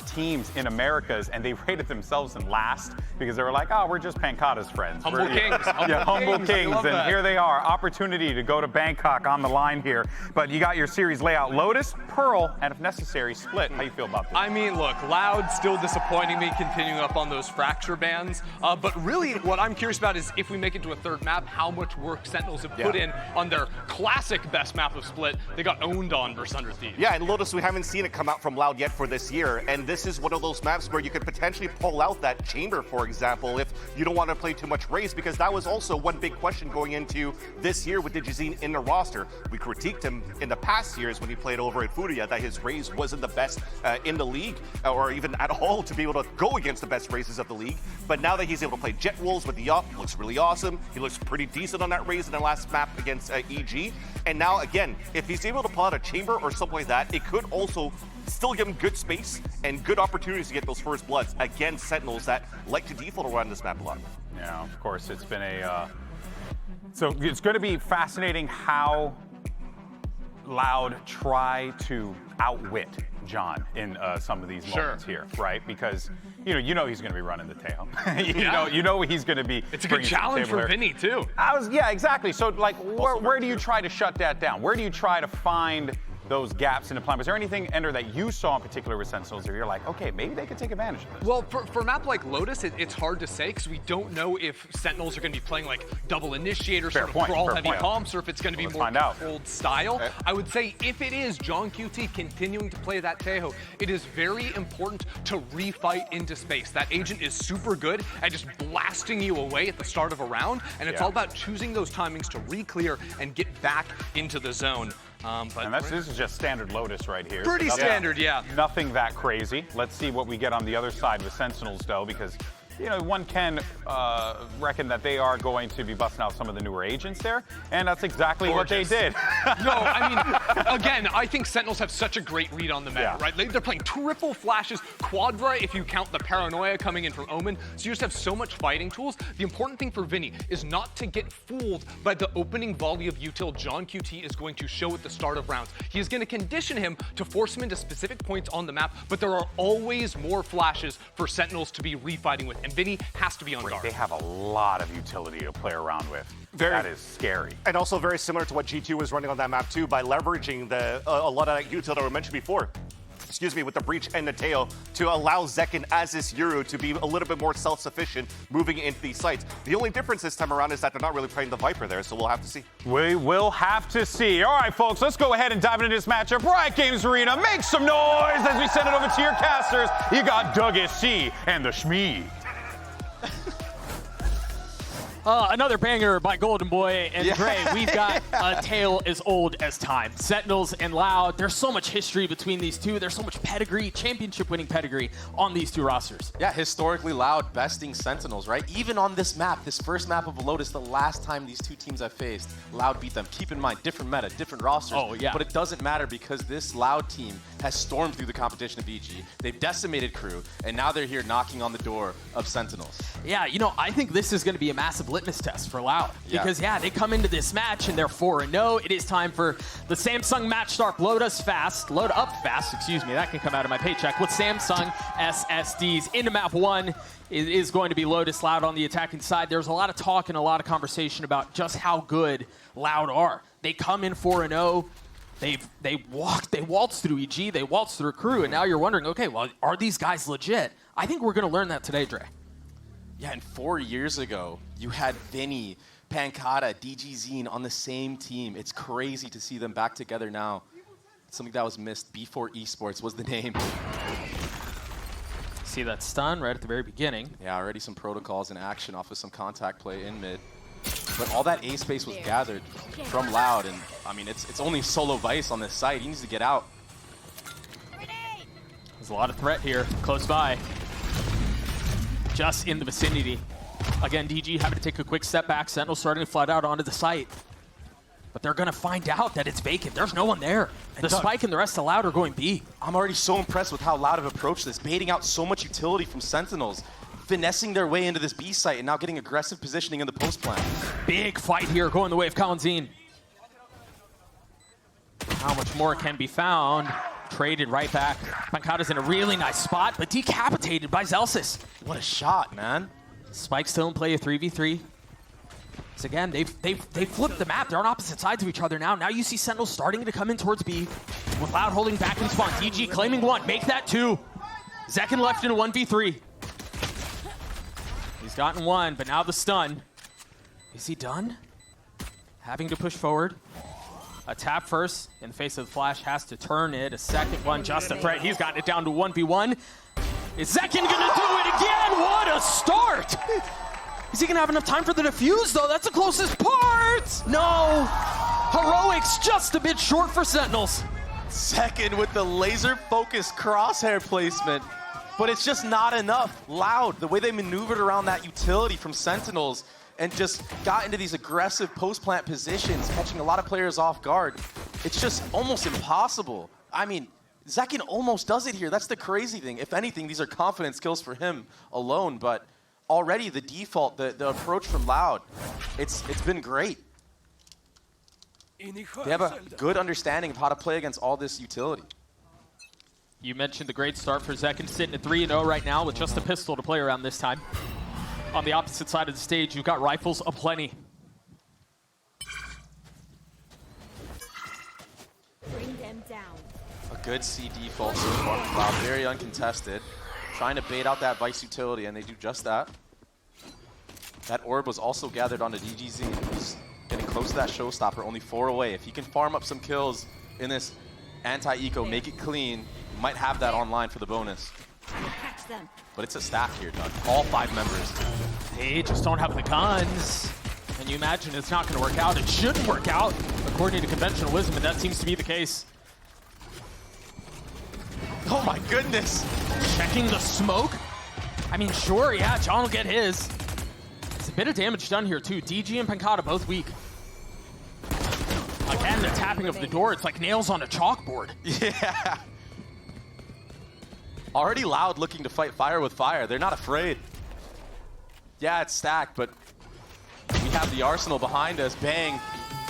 teams in Americas, and they rated themselves in last because they were like, oh, we're just Pancada's friends. Humble Kings. Humble Kings. And here they are. Opportunity to go to Bangkok on the line here. But you got your series layout. Lotus, Pearl, and if necessary, Split. How you feel about this? I mean, look, Loud still disappointing me, continuing up on those fracture bands. But really, what I'm curious about is if we make it to a 3rd map, how much work Sentinels have put in on on their classic best map of Split, they got owned on versus Under Thieves. Yeah, and Lotus, we haven't seen it come out from Loud yet for this year, and this is one of those maps where you could potentially pull out that chamber, for example, if you don't want to play too much Raze, because that was also one big question going into this year with Dgzin in the roster. We critiqued him in the past years when he played over at Furia that his Raze wasn't the best in the league, or even at all to be able to go against the best Razes of the league. But now that he's able to play Jet Wolves with the up, looks really awesome. He looks pretty decent on that Raze in the last map against EG. And now, again, if he's able to pull out a chamber or something like that, it could also still give him good space and good opportunities to get those first bloods against Sentinels that like to default around this map a lot. Yeah, of course, it's been a... So it's going to be fascinating how Loud try to outwit John in some of these moments here, right? Because you know he's going to be running the tail. you know he's going to be. It's a good challenge for Vinny too. Yeah, exactly. So like, where do you try to shut that down? Where do you try to find those gaps in the plan? Was there anything, Ender, that you saw in particular with Sentinels where you're like, okay, maybe they could take advantage of this? Well, for a map like Lotus, it's hard to say because we don't know if Sentinels are going to be playing like double initiator, sort of crawl-heavy comps, or if it's going to be more controlled style. Okay. I would say if it is Johnqt continuing to play that Tejo, it is very important to refight into space. That agent is super good at just blasting you away at the start of a round, and it's all about choosing those timings to re-clear and get back into the zone. And this is just standard Lotus right here. Pretty standard, yeah. Nothing that crazy. Let's see what we get on the other side with Sentinels, though, because one can reckon that they are going to be busting out some of the newer agents there, and that's exactly what they did. No, I mean, again, I think Sentinels have such a great read on the meta, right? They're playing triple flashes, quadra if you count the paranoia coming in from Omen, so you just have so much fighting tools. The important thing for Vinny is not to get fooled by the opening volley of util Johnqt is going to show at the start of rounds. He is going to condition him to force him into specific points on the map, but there are always more flashes for Sentinels to be refighting with. And Vinny has to be on guard. They have a lot of utility to play around with. That is scary. And also very similar to what G2 was running on that map too, by leveraging a lot of that utility that we mentioned before. Excuse me, with the Breach and the Teo to allow Zekin as this Euro to be a little bit more self-sufficient moving into these sites. The only difference this time around is that they're not really playing the Viper there, so we'll have to see. We will have to see. All right, folks, let's go ahead and dive into this matchup. Riot Games Arena, make some noise as we send it over to your casters. You got Dgzin and the Shmee. Another banger by Golden Boy and Dre. We've got a tale as old as time. Sentinels and Loud. There's so much history between these two. There's so much pedigree, championship-winning pedigree on these two rosters. Yeah, historically Loud besting Sentinels, right? Even on this map, this first map of Lotus, the last time these two teams have faced, Loud beat them. Keep in mind, different meta, different rosters. Oh, yeah. But it doesn't matter because this Loud team has stormed through the competition of EG. They've decimated crew, and now they're here knocking on the door of Sentinels. Yeah, I think this is going to be a massive litmus test for Loud. Because, they come into this match and they're 4-0. It is time for the Samsung match start. Load up fast, excuse me. That can come out of my paycheck. With Samsung SSDs into map 1 is going to be Lotus. Loud on the attacking side. There's a lot of talk and a lot of conversation about just how good Loud are. They come in 4-0. They waltz through EG, they waltz through crew, and now you're wondering, okay, well, are these guys legit? I think we're going to learn that today, Dre. Yeah, and 4 years ago, you had Vinny, Pancada, Dgzin on the same team. It's crazy to see them back together now. Something that was missed. B4 Esports was the name. See that stun right at the very beginning. Yeah, already some protocols in action off of some contact play in mid. But all that A space was gathered from Loud, and I mean, it's only solo Vice on this site. He needs to get out. There's a lot of threat here, close by. Just in the vicinity. Again, DG having to take a quick step back. Sentinel starting to flood out onto the site. But they're going to find out that it's vacant. There's no one there. The Spike and the rest of Loud are going B. I'm already so impressed with how Loud have approached this, baiting out so much utility from Sentinels, finessing their way into this B site, and now getting aggressive positioning in the post plan. Big fight here going the way of Dgzin. How much more can be found? Traded right back. Pancada's in a really nice spot, but decapitated by Zelsis. What a shot, man. Spike still in play, a 3v3. So again, they've flipped the map. They're on opposite sides of each other now. Now you see Sentinels starting to come in towards B, with Loud holding back in spawn. DG claiming 1, make that 2. Zekin left in a 1v3. He's gotten 1, but now the stun. Is he done? having to push forward. A tap first in the face of the flash, has to turn it. A second one, just a threat. He's gotten it down to 1v1. Is Zekin gonna do it again? What a start! Is he gonna have enough time for the defuse though? That's the closest part! No! Heroics just a bit short for Sentinels. Second with the laser-focused crosshair placement, but it's just not enough. Loud, the way they maneuvered around that utility from Sentinels and just got into these aggressive post-plant positions, catching a lot of players off guard. It's just almost impossible. I mean, Zekin almost does it here. That's the crazy thing. If anything, these are confidence kills for him alone, but already the default, the approach from Loud, it's been great. They have a good understanding of how to play against all this utility. You mentioned the great start for Zekin, sitting at 3-0 right now with just a pistol to play around this time. On the opposite side of the stage, you've got rifles aplenty. Bring them down. A good C default so far from Loud, very uncontested. Trying to bait out that Vice utility, and they do just that. That orb was also gathered onto Dgzin, who's getting close to that showstopper, only 4 away. If he can farm up some kills in this anti-eco, make it clean, he might have that online for the bonus. Catch them. But it's a stack here, Doug. All 5 members. They just don't have the guns. And you imagine it's not going to work out. It shouldn't work out, according to conventional wisdom, and that seems to be the case. Oh my goodness! Checking the smoke. I mean, sure, yeah, John will get his. It's a bit of damage done here, too. DG and Pancada both weak. Again, the tapping of the door. It's like nails on a chalkboard. Yeah. Already Loud looking to fight fire with fire. They're not afraid. Yeah, it's stacked, but we have the arsenal behind us. Bang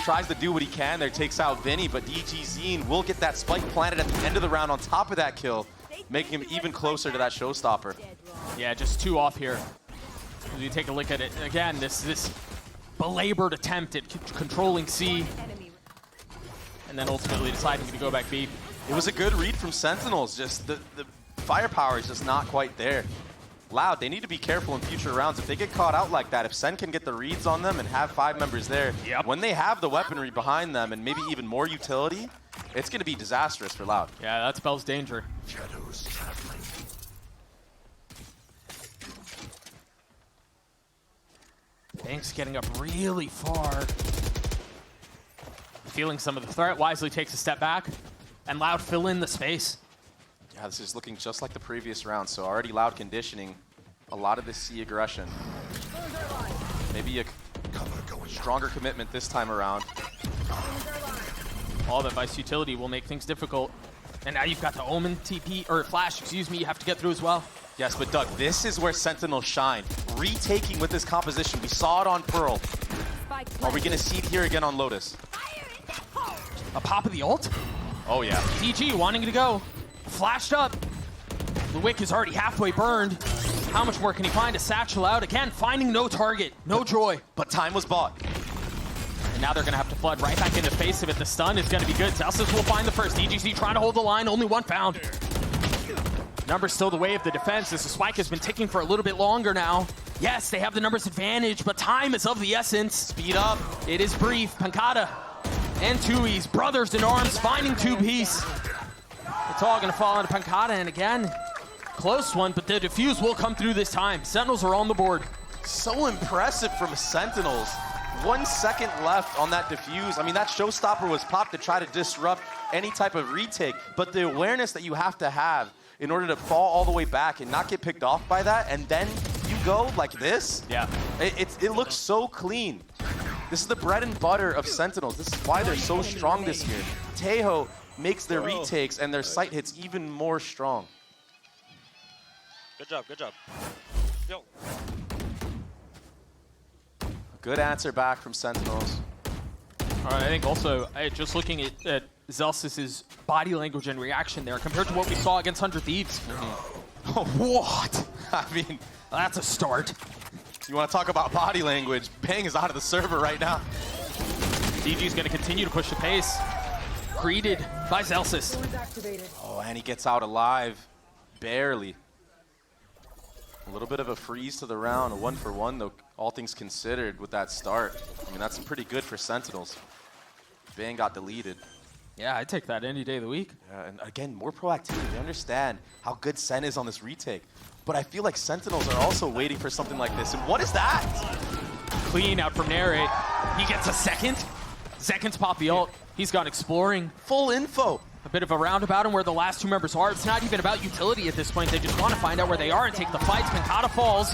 tries to do what he can there, takes out Vinny, but Dgzin will get that spike planted at the end of the round on top of that kill, making him even closer to that showstopper. Yeah, just 2 off here. As you take a look at it, again, this belabored attempt at controlling C, and then ultimately deciding to go back B. It was a good read from Sentinels, just the firepower is just not quite there. Loud, they need to be careful in future rounds. If they get caught out like that, if Sen can get the reads on them and have 5 members there, when they have the weaponry behind them and maybe even more utility, it's going to be disastrous for Loud. Yeah, that spells danger. Shadows traveling. Banks getting up really far. Feeling some of the threat, wisely takes a step back, and Loud fill in the space. Yeah, this is looking just like the previous round, so already Loud conditioning a lot of this C aggression. Maybe a stronger commitment this time around. All that Vice utility will make things difficult. And now you've got the Omen TP, or Flash, excuse me, you have to get through as well. Yes, but Doug, this is where Sentinels shine. Retaking with this composition. We saw it on Pearl. Are we going to see it here again on Lotus? A pop of the ult? Oh, yeah. DG wanting to go. Flashed up. The wick is already halfway burned. How much more can he find? A satchel out. Again, finding no target. No joy. But time was bought. And now they're going to have to flood right back in the face of it. The stun is going to be good. Zelsis will find the first. Dgzin trying to hold the line. Only 1 found. Numbers still the way of the defense. This spike has been ticking for a little bit longer now. Yes, they have the numbers advantage, but time is of the essence. Speed up. It is brief. Pancada and Tui's brothers in arms finding 2-piece. It's all going to fall into Pancada, and again, close one, but the defuse will come through this time. Sentinels are on the board. So impressive from Sentinels. 1 second left on that defuse. I mean, that showstopper was popped to try to disrupt any type of retake, but the awareness that you have to have in order to fall all the way back and not get picked off by that, and then you go like this, yeah, it looks so clean. This is the bread and butter of Sentinels. This is why they're so strong this year. Teho makes their retakes and their sight hits even more strong. Good job, good job. Yo. Good answer back from Sentinels. All right, I think also, just looking at Zelsis' body language and reaction there, compared to what we saw against 100 Thieves. Oh, what? I mean, that's a start. You want to talk about body language? Bang is out of the server right now. DG's going to continue to push the pace. Greeted by Zelsis. Oh, and he gets out alive. Barely. A little bit of a freeze to the round, a 1-for-1 though, all things considered with that start. I mean, that's pretty good for Sentinels. Bang got deleted. Yeah, I'd take that any day of the week. Yeah, and again, more proactivity. They understand how good Sen is on this retake. But I feel like Sentinels are also waiting for something like this. And what is that? Clean out from Narrate. He gets a second. Seconds pop the ult. He's gone exploring. Full info. A bit of a roundabout on where the last two members are. It's not even about utility at this point. They just want to find out where they are and take the fights. Pancada falls.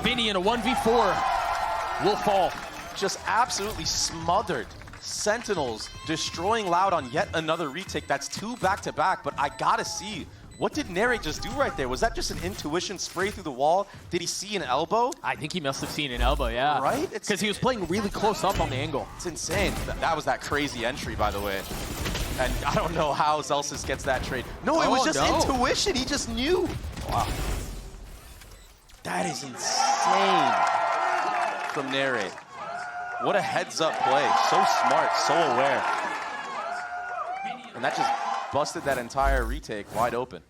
Vinny in a 1v4 will fall. Just absolutely smothered. Sentinels destroying Loud on yet another retake. That's 2 back-to-back, but I gotta see. What did Narrate just do right there? Was that just an intuition spray through the wall? Did he see an elbow? I think he must have seen an elbow, yeah. Right? Because he was playing really close up on the angle. It's insane. That was that crazy entry, by the way. And I don't know how Zelsis gets that trade. No, it was just intuition. He just knew. Wow. That is insane from Narrate. What a heads-up play. So smart, so aware. And that just busted that entire retake wide open.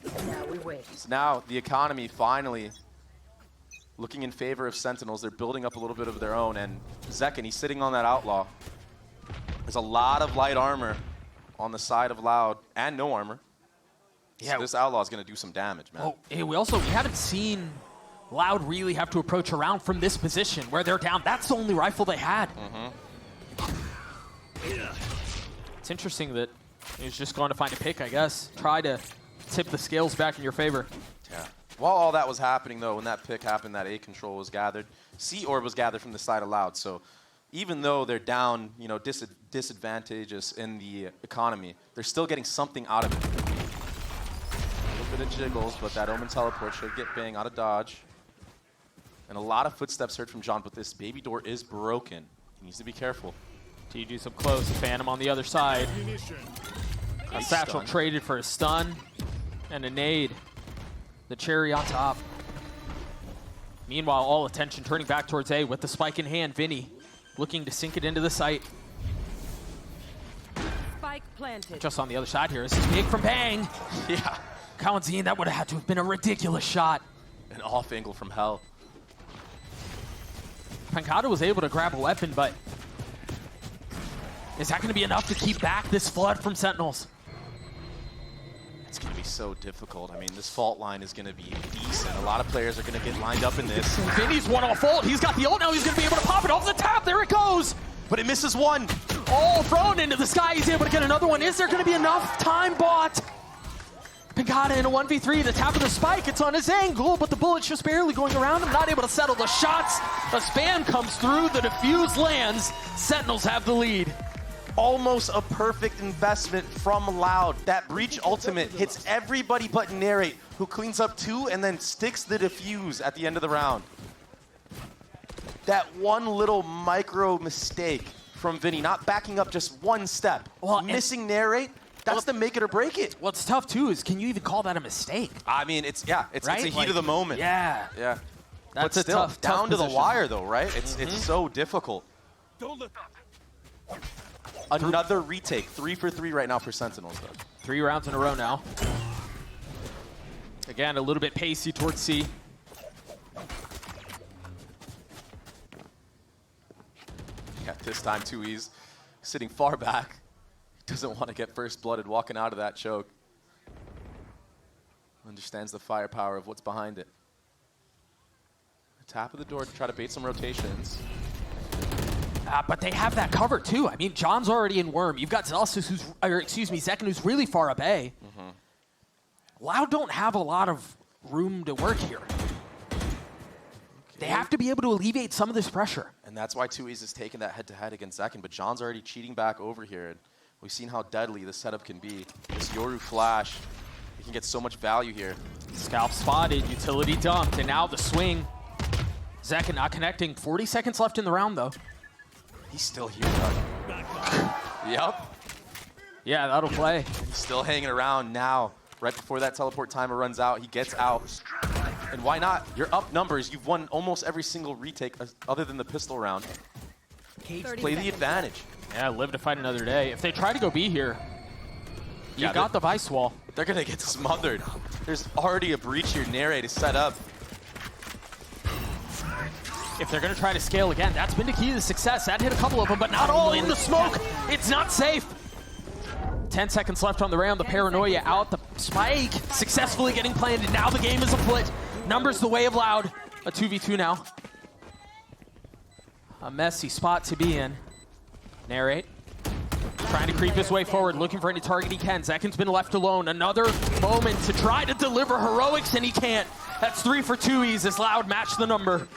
Now we wait. So now the economy finally looking in favor of Sentinels. They're building up a little bit of their own. And Zekin, he's sitting on that Outlaw. There's a lot of light armor on the side of Loud and no armor. Yeah, so this Outlaw is going to do some damage, man. Oh, hey, we haven't seen Loud really have to approach around from this position where they're down. That's the only rifle they had. It's interesting that he's just going to find a pick, I guess. Try to tip the scales back in your favor. Yeah. While all that was happening, though, when that pick happened, that A control was gathered. C orb was gathered from the side of Loud. So even though they're down, you know, disadvantageous in the economy, they're still getting something out of it. A little bit of jiggles, but that Omen teleport should get Bang out of dodge. And a lot of footsteps heard from John, but this baby door is broken. He needs to be careful. TG's up close, Phantom on the other side. A satchel traded for a stun and a nade. The cherry on top. Meanwhile, all attention turning back towards A with the spike in hand. Vinny looking to sink it into the site. Spike planted. Just on the other side here. This is big from Bang. Yeah. Dgzin, that would have had to have been a ridiculous shot. An off angle from hell. Pancada was able to grab a weapon, but is that going to be enough to keep back this flood from Sentinels? It's going to be so difficult. I mean, this fault line is going to be decent. A lot of players are going to get lined up in this. Vinny's one off ult. He's got the ult now. He's going to be able to pop it off the tap. There it goes. But it misses one. All thrown into the sky. He's able to get another one. Is there going to be enough time bought? Pancada in a 1v3, the tap of the spike, it's on his angle, but the bullet's just barely going around him, not able to settle the shots. A spam comes through, the defuse lands. Sentinels have the lead. Almost a perfect investment from Loud. That breach ultimate hits everybody but Narrate, who cleans up 2 and then sticks the defuse at the end of the round. That one little micro mistake from Vinny, not backing up just one step, missing Narrate. That's the make it or break it. What's tough too is, can you even call that a mistake? I mean, it's right? It's a heat of the moment. Yeah. Yeah. That's but a still, tough down to the position. wire though, right? It's so difficult. Another retake, 3 for 3 right now for Sentinels though. 3 rounds in a row now. Again, a little bit pacey towards C. Yeah, this time too, he's sitting far back. Doesn't want to get first blooded walking out of that choke. Understands the firepower of what's behind it. Tap of the door to try to bait some rotations. But they have that cover too. I mean, John's already in Worm. You've got Zelsis, Zekin, who's really far up A. Loud don't have a lot of room to work here. They have to be able to alleviate some of this pressure. And that's why 2E's is taking that head-to-head against Zekin, but John's already cheating back over here. And we've seen how deadly the setup can be. This Yoru flash, you can get so much value here. Scalp spotted, utility dumped, and now the swing. Zekin not connecting. 40 seconds left in the round, though. He's still here, Doug. Yep. Yeah, that'll play. He's still hanging around now. Right before that teleport timer runs out, he gets out. And why not? You're up numbers. You've won almost every single retake other than the pistol round. Play the advantage. Yeah, live to fight another day. If they try to go B here, you got the Vice wall. They're going to get smothered. There's already a breach here. Nere to set up. If they're going to try to scale again, that's been the key to success. That hit a couple of them, but not all in the smoke. It's not safe. 10 seconds left on the round. The paranoia out. The spike successfully getting planted. Now the game is afoot. Numbers the way of Loud. A 2v2 now. A messy spot to be in. Narrate. Trying to creep his way forward, looking for any target he can. Zekin's been left alone. Another moment to try to deliver heroics, and he can't. That's 3 for 2Es as Loud match the number.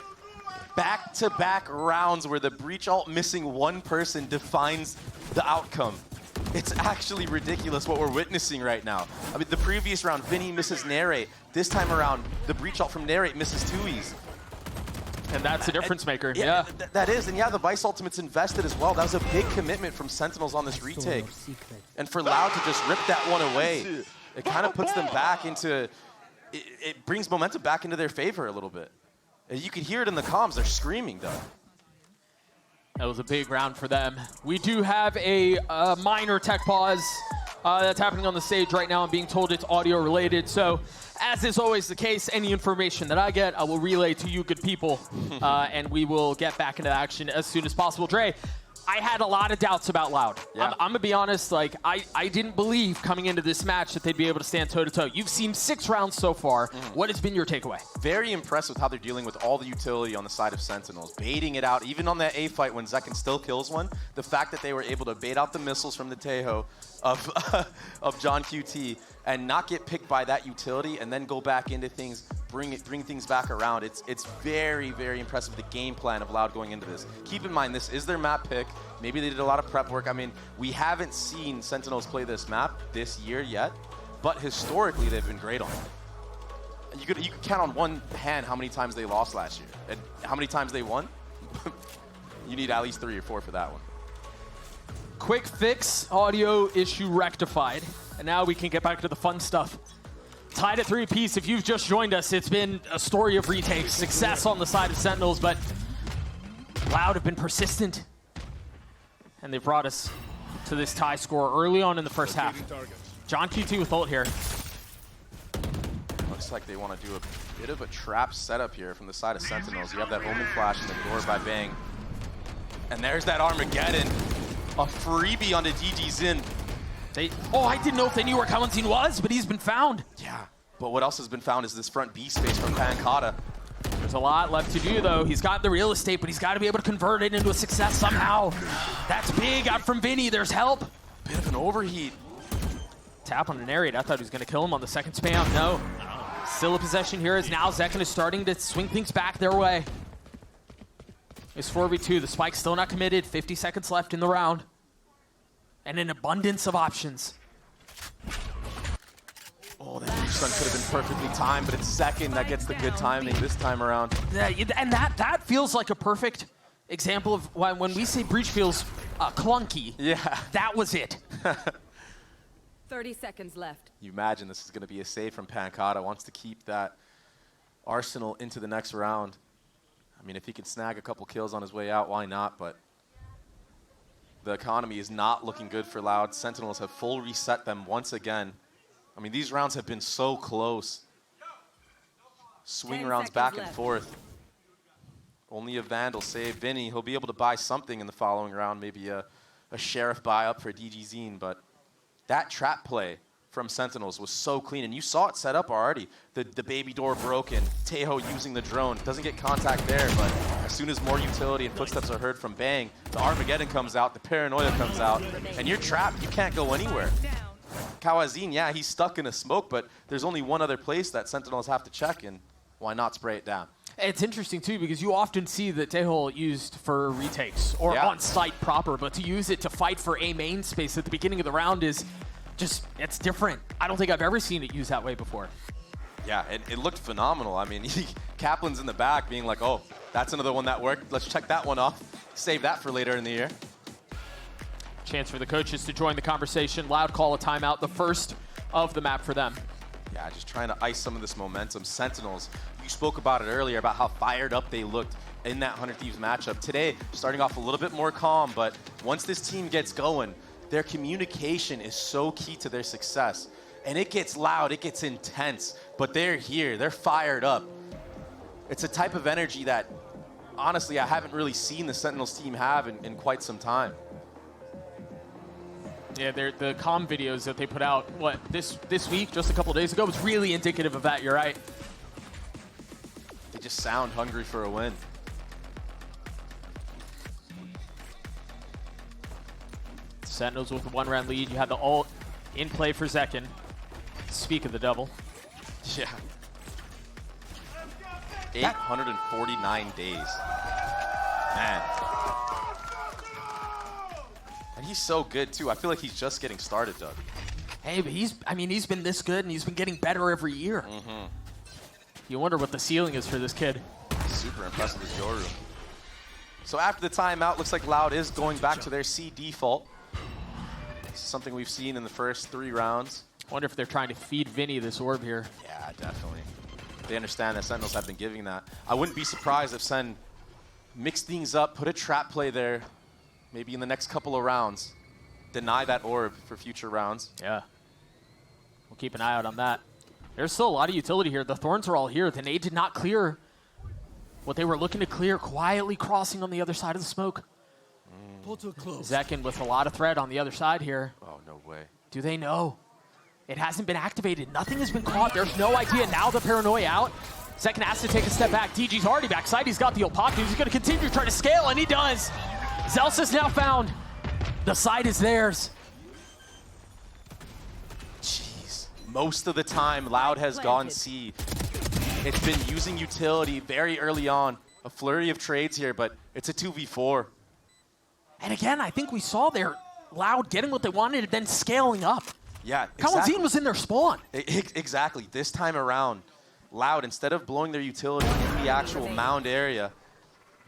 Back-to-back rounds where the breach ult missing one person defines the outcome. It's actually ridiculous what we're witnessing right now. I mean, the previous round, Vinny misses Narrate. This time around, the breach ult from Narrate misses 2Es. And that's a difference maker. Yeah. That is. And yeah, the Vice Ultimate's invested as well. That was a big commitment from Sentinels on this retake. And for Loud to just rip that one away, it kind of puts them back into... It brings momentum back into their favor a little bit. You can hear it in the comms. They're screaming, though. That was a big round for them. We do have a minor tech pause that's happening on the stage right now. I'm being told it's audio related. So, as is always the case, any information that I get, I will relay to you good people. And we will get back into action as soon as possible. Dre, I had a lot of doubts about Loud. Yeah. I'm gonna be honest, like, I didn't believe coming into this match that they'd be able to stand toe-to-toe. You've seen 6 rounds so far. What has been your takeaway? Very impressed with how they're dealing with all the utility on the side of Sentinels. Baiting it out, even on that A fight when Zekin still kills one. The fact that they were able to bait out the missiles from the Teho of Johnqt and not get picked by that utility and then go back into things, bring things back around. It's very, very impressive, the game plan of Loud going into this. Keep in mind, this is their map pick. Maybe they did a lot of prep work. I mean, we haven't seen Sentinels play this map this year yet, but historically they've been great on it. You could count on one hand how many times they lost last year and how many times they won. You need at least 3 or 4 for that one. Quick fix, audio issue rectified. And now we can get back to the fun stuff. Tied at 3 apiece. If you've just joined us, it's been a story of retakes. Success on the side of Sentinels, but Loud have been persistent. And they brought us to this tie score early on in the first half. Johnqt with ult here. Looks like they want to do a bit of a trap setup here from the side of Sentinels. You have that Omen flash in the door by Bang. And there's that Armageddon. A freebie onto Dgzin. Oh, I didn't know if they knew where Dgzin was, but he's been found. Yeah, but what else has been found is this front B space from Pancada. There's a lot left to do, though. He's got the real estate, but he's got to be able to convert it into a success somehow. That's big out from Vinny. There's help. Bit of an overheat. Tap on an Narrate. I thought he was going to kill him on the second spam. No. Still a possession here as now Zekin is starting to swing things back their way. It's 4v2. The spike's still not committed. 50 seconds left in the round. And an abundance of options. Oh, that reach stun could have been perfectly timed, but it's Zekin that gets the good timing this time around. Yeah, and that feels like a perfect example of when we say breach feels clunky. Yeah. That was it. 30 seconds left. You imagine this is going to be a save from Pancada. Wants to keep that arsenal into the next round. I mean, if he can snag a couple kills on his way out, why not? But the economy is not looking good for Loud. Sentinels have full reset them once again. I mean, these rounds have been so close. Swing rounds back and forth. Only a Vandal save Vinny. He'll be able to buy something in the following round, maybe a Sheriff buy up for Dgzin, but that trap play from Sentinels was so clean, and you saw it set up already. The baby door broken, Teho using the drone. Doesn't get contact there, but as soon as more utility and footsteps are heard from Bang, the Armageddon comes out, the Paranoia comes out, and you're trapped. You can't go anywhere. Dgzin, yeah, he's stuck in a smoke, but there's only one other place that Sentinels have to check, and why not spray it down? It's interesting, too, because you often see the Teho used for retakes or on site proper, but to use it to fight for a main space at the beginning of the round is just, it's different. I don't think I've ever seen it used that way before. Yeah, it looked phenomenal. I mean, Kaplan's in the back being like, oh, that's another one that worked. Let's check that one off. Save that for later in the year. Chance for the coaches to join the conversation. Loud call a timeout, the first of the map for them. Yeah, just trying to ice some of this momentum. Sentinels, you spoke about it earlier, about how fired up they looked in that 100 Thieves matchup. Today, starting off a little bit more calm, but once this team gets going, their communication is so key to their success. And it gets loud, it gets intense, but they're here, they're fired up. It's a type of energy that, honestly, I haven't really seen the Sentinels team have in quite some time. Yeah, the comm videos that they put out, this week, just a couple days ago, was really indicative of that, you're right. They just sound hungry for a win. Sentinels with a 1-round lead. You had the ult in play for Dgzin. Speak of the devil. Yeah. 849 days. Man. And he's so good, too. I feel like he's just getting started, Doug. Hey, but he's been this good, and he's been getting better every year. You wonder what the ceiling is for this kid. Super impressive with Yoru. So after the timeout, looks like Loud is going back to their C default. Something we've seen in the first 3 rounds. I wonder if they're trying to feed Vinny this orb here. Yeah, definitely. They understand that Sentinels have been giving that. I wouldn't be surprised if Sen mixed things up, put a trap play there, maybe in the next couple of rounds. Deny that orb for future rounds. Yeah. We'll keep an eye out on that. There's still a lot of utility here. The Thorns are all here. The nade did not clear what they were looking to clear, quietly crossing on the other side of the smoke. Dgzin with a lot of threat on the other side here. Oh, no way. Do they know? It hasn't been activated. Nothing has been caught. There's no idea. Now the paranoia out. Dgzin has to take a step back. DG's already backside. He's got the ult pocket. He's going to continue to try to scale, and he does. Zelsa's now found. The side is theirs. Jeez. Most of the time, Loud has gone C. It's been using utility very early on. A flurry of trades here, but it's a 2v4. And again, I think we saw there Loud getting what they wanted and then scaling up. Yeah, exactly. Dgzin was in their spawn. Exactly. This time around, Loud, instead of blowing their utility in the actual mound area,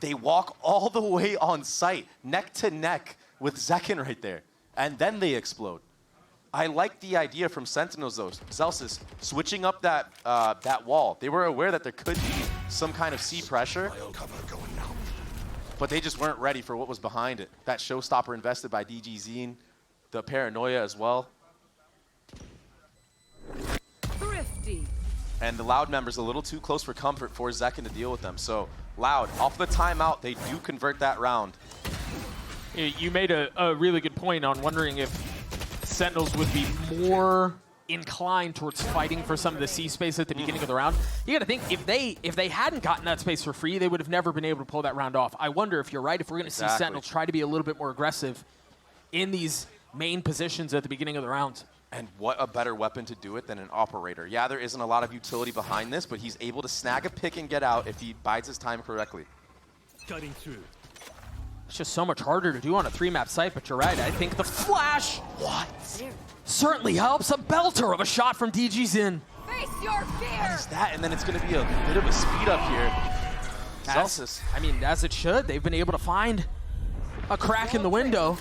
they walk all the way on site, neck to neck with Dgzin right there. And then they explode. I like the idea from Sentinels, though. Zelsis switching up that wall. They were aware that there could be some kind of C pressure, but they just weren't ready for what was behind it. That showstopper invested by Dgzin, the paranoia as well. Thrifty. And the Loud members a little too close for comfort for Dgzin to deal with them. So Loud, off the timeout, they do convert that round. You made a really good point on wondering if Sentinels would be more inclined towards fighting for some of the C space at the beginning of the round. You got to think, if they hadn't gotten that space for free, they would have never been able to pull that round off. I wonder if you're right, if we're going to see Sentinels try to be a little bit more aggressive in these main positions at the beginning of the round. And what a better weapon to do it than an operator. Yeah, there isn't a lot of utility behind this, but he's able to snag a pick and get out if he bides his time correctly. Cutting through. It's just so much harder to do on a 3-map site, but you're right. I think the flash certainly helps. A belter of a shot from Dgzin. Face your fear. What is that? And then it's going to be a bit of a speed up here. As it should. They've been able to find a crack in the window.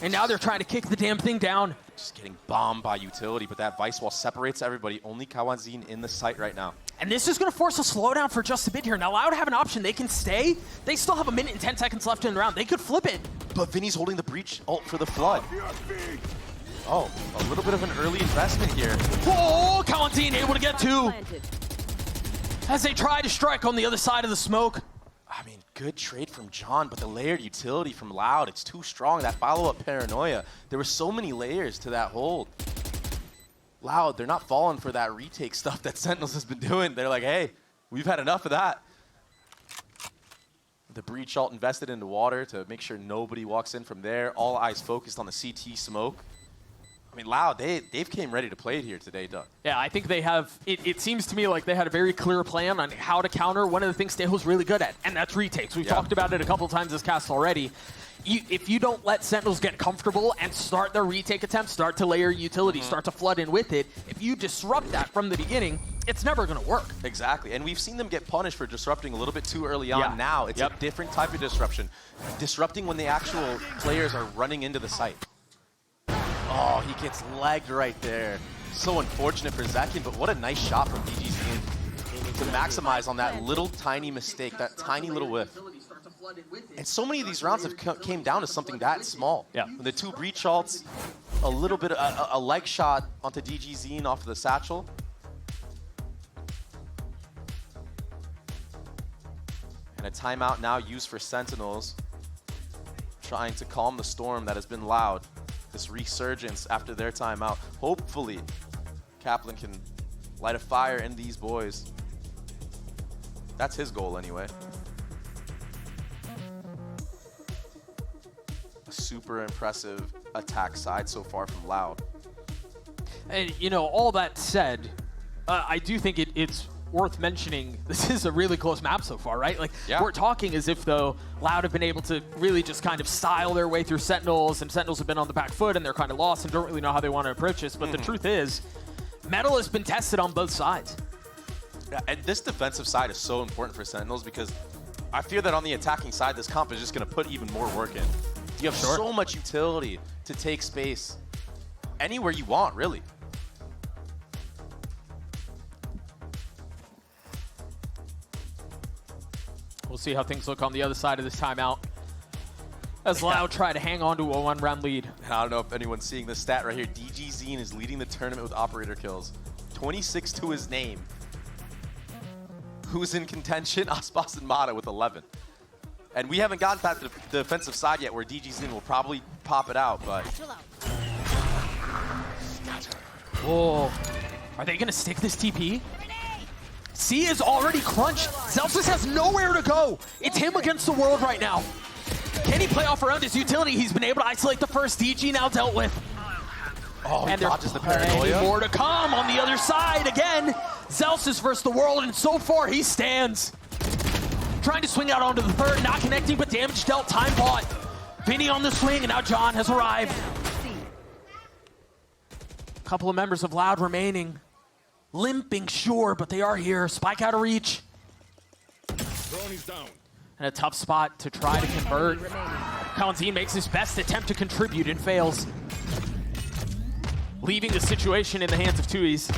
And now they're trying to kick the damn thing down. Just getting bombed by utility, but that Vice Wall separates everybody. Only Kawazin in the site right now. And this is going to force a slowdown for just a bit here. Now, Loud have an option. They can stay. They still have 1 minute and 10 seconds left in the round. They could flip it. But Vinny's holding the breach ult for the flood. Oh, a little bit of an early investment here. Oh, Kawazin able to get 2. As they try to strike on the other side of the smoke. I mean, good trade from John, but the layered utility from Loud, it's too strong. That follow-up paranoia. There were so many layers to that hold. Loud, they're not falling for that retake stuff that Sentinels has been doing. They're like, hey, we've had enough of that. The breach ult invested into water to make sure nobody walks in from there. All eyes focused on the CT smoke. I mean, Loud, they've came ready to play it here today, Doug. Yeah, I think they have. It seems to me like they had a very clear plan on how to counter one of the things Steho's really good at, and that's retakes. We've talked about it a couple times this cast already. If you don't let Sentinels get comfortable and start their retake attempts, start to layer utility, start to flood in with it, if you disrupt that from the beginning, it's never going to work. Exactly, and we've seen them get punished for disrupting a little bit too early on. Now it's a different type of disruption. Disrupting when the actual players are running into the site. Oh, he gets legged right there. So unfortunate for Dgzin, but what a nice shot from Dgzin to maximize on that little tiny mistake, that tiny little whiff. And so many of these rounds have came down to something that small. Yeah. When the 2 breach ults, a little bit, a leg shot onto Dgzin off of the satchel. And a timeout now used for Sentinels, trying to calm the storm that has been loud. This resurgence after their timeout. Hopefully, Kaplan can light a fire in these boys. That's his goal anyway. A super impressive attack side so far from Loud. And, you know, all that said, I do think it's worth mentioning this is a really close map so far, right? Like, we're talking as if, though, Loud have been able to really just kind of style their way through Sentinels, and Sentinels have been on the back foot, and they're kind of lost and don't really know how they want to approach this. But the truth is, Metal has been tested on both sides. Yeah, and this defensive side is so important for Sentinels because I fear that on the attacking side, this comp is just going to put even more work in. You have so much utility to take space anywhere you want, really. We'll see how things look on the other side of this timeout as Loud try to hang on to a one-round lead. I don't know if anyone's seeing this stat right here. Dgzin is leading the tournament with operator kills. 26 to his name. Who's in contention? Aspas and Mata with 11. And we haven't gotten past the defensive side yet where Dgzin will probably pop it out, but... Whoa. Are they going to stick this TP? C is already crunched. Zelsis has nowhere to go. It's him against the world right now. Can he play off around his utility? He's been able to isolate the first. DG now dealt with. Oh, and he dodges the paranoia. More to come on the other side. Again, Zelsis versus the world, and so far he stands. Trying to swing out onto the third, not connecting, but damage dealt, time bought. Vinny on the swing, and now John has arrived. A couple of members of Loud remaining. Limping, sure, but they are here. Spike out of reach. And a tough spot to try to convert. Dgzin makes his best attempt to contribute and fails. Leaving the situation in the hands of Tuis.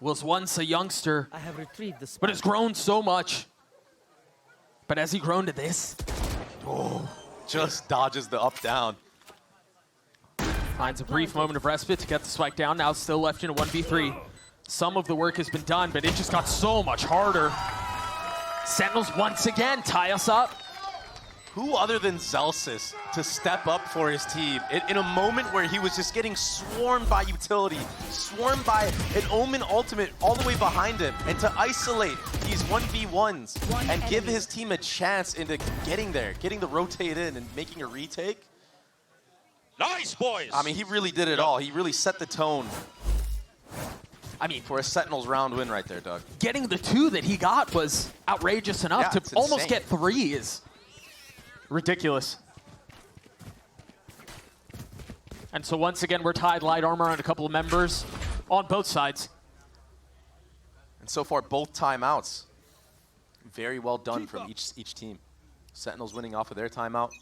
Was once a youngster, but has grown so much. But has he grown to this? Oh, just dodges the up-down. Finds a brief moment of respite to get the spike down. Now still left in a 1v3. Some of the work has been done, but it just got so much harder. Sentinels once again tie us up. Who other than Zelsis to step up for his team in a moment where he was just getting swarmed by utility, swarmed by an Omen ultimate all the way behind him, and to isolate these 1v1s and give his team a chance into getting there, getting the rotate in and making a retake? Nice, boys! I mean, he really did it all. He really set the tone. I mean, for a Sentinels round win right there, Doug. Getting the 2 that he got was outrageous enough to almost get 3 is ridiculous. And so once again, we're tied light armor on a couple of members on both sides. And so far, both timeouts. Very well done from each team. Sentinels winning off of their timeout.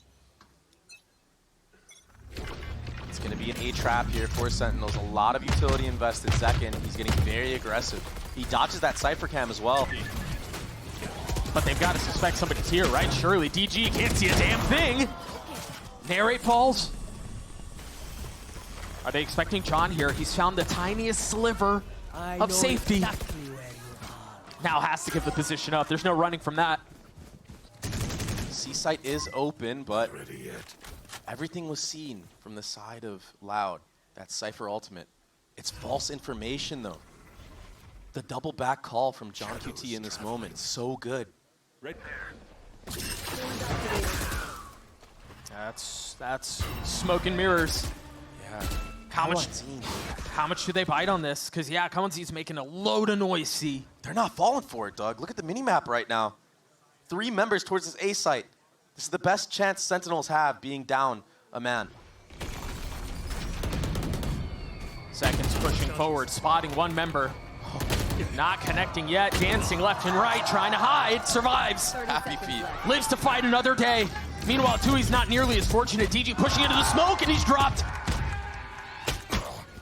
It's going to be an A-trap here for Sentinels. A lot of utility invested. Second, he's getting very aggressive. He dodges that Cypher Cam as well. But they've got to suspect somebody's here, right? Surely DG can't see a damn thing. Narrate falls. Are they expecting John here? He's found the tiniest sliver of safety. Now has to give the position up. There's no running from that. C-site is open, but everything was seen from the side of Loud. That Cypher ultimate. It's false information, though. The double back call from Johnqt in this moment, so good. Right there. That's smoke and mirrors. Yeah. How much do they bite on this? Because, yeah, Dgzin's making a load of noise, see. They're not falling for it, Doug. Look at the minimap right now. 3 members towards this A site. This is the best chance Sentinels have being down a man. Seconds pushing forward, spotting 1 member. Not connecting yet, dancing left and right, trying to hide, survives. Happy feet. Lives to fight another day. Meanwhile, Tui's not nearly as fortunate. DG pushing into the smoke, and he's dropped.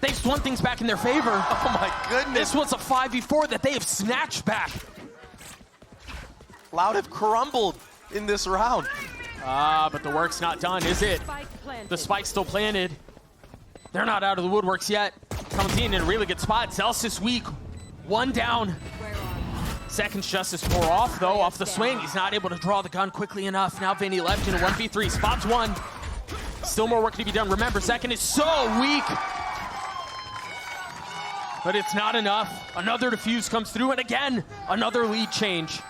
They've swung things back in their favor. Oh my goodness. This was a 5v4 that they have snatched back. Loud have crumbled in this round. But the work's not done, is it? The spike's still planted. They're not out of the woodworks yet. Comes in a really good spot. Celsius weak. One down. Second Justice more off, though, off the swing. He's not able to draw the gun quickly enough. Now Vinny left in a 1v3. Spots one. Still more work to be done. Remember, Second is so weak. But it's not enough. Another defuse comes through, and again, another lead change.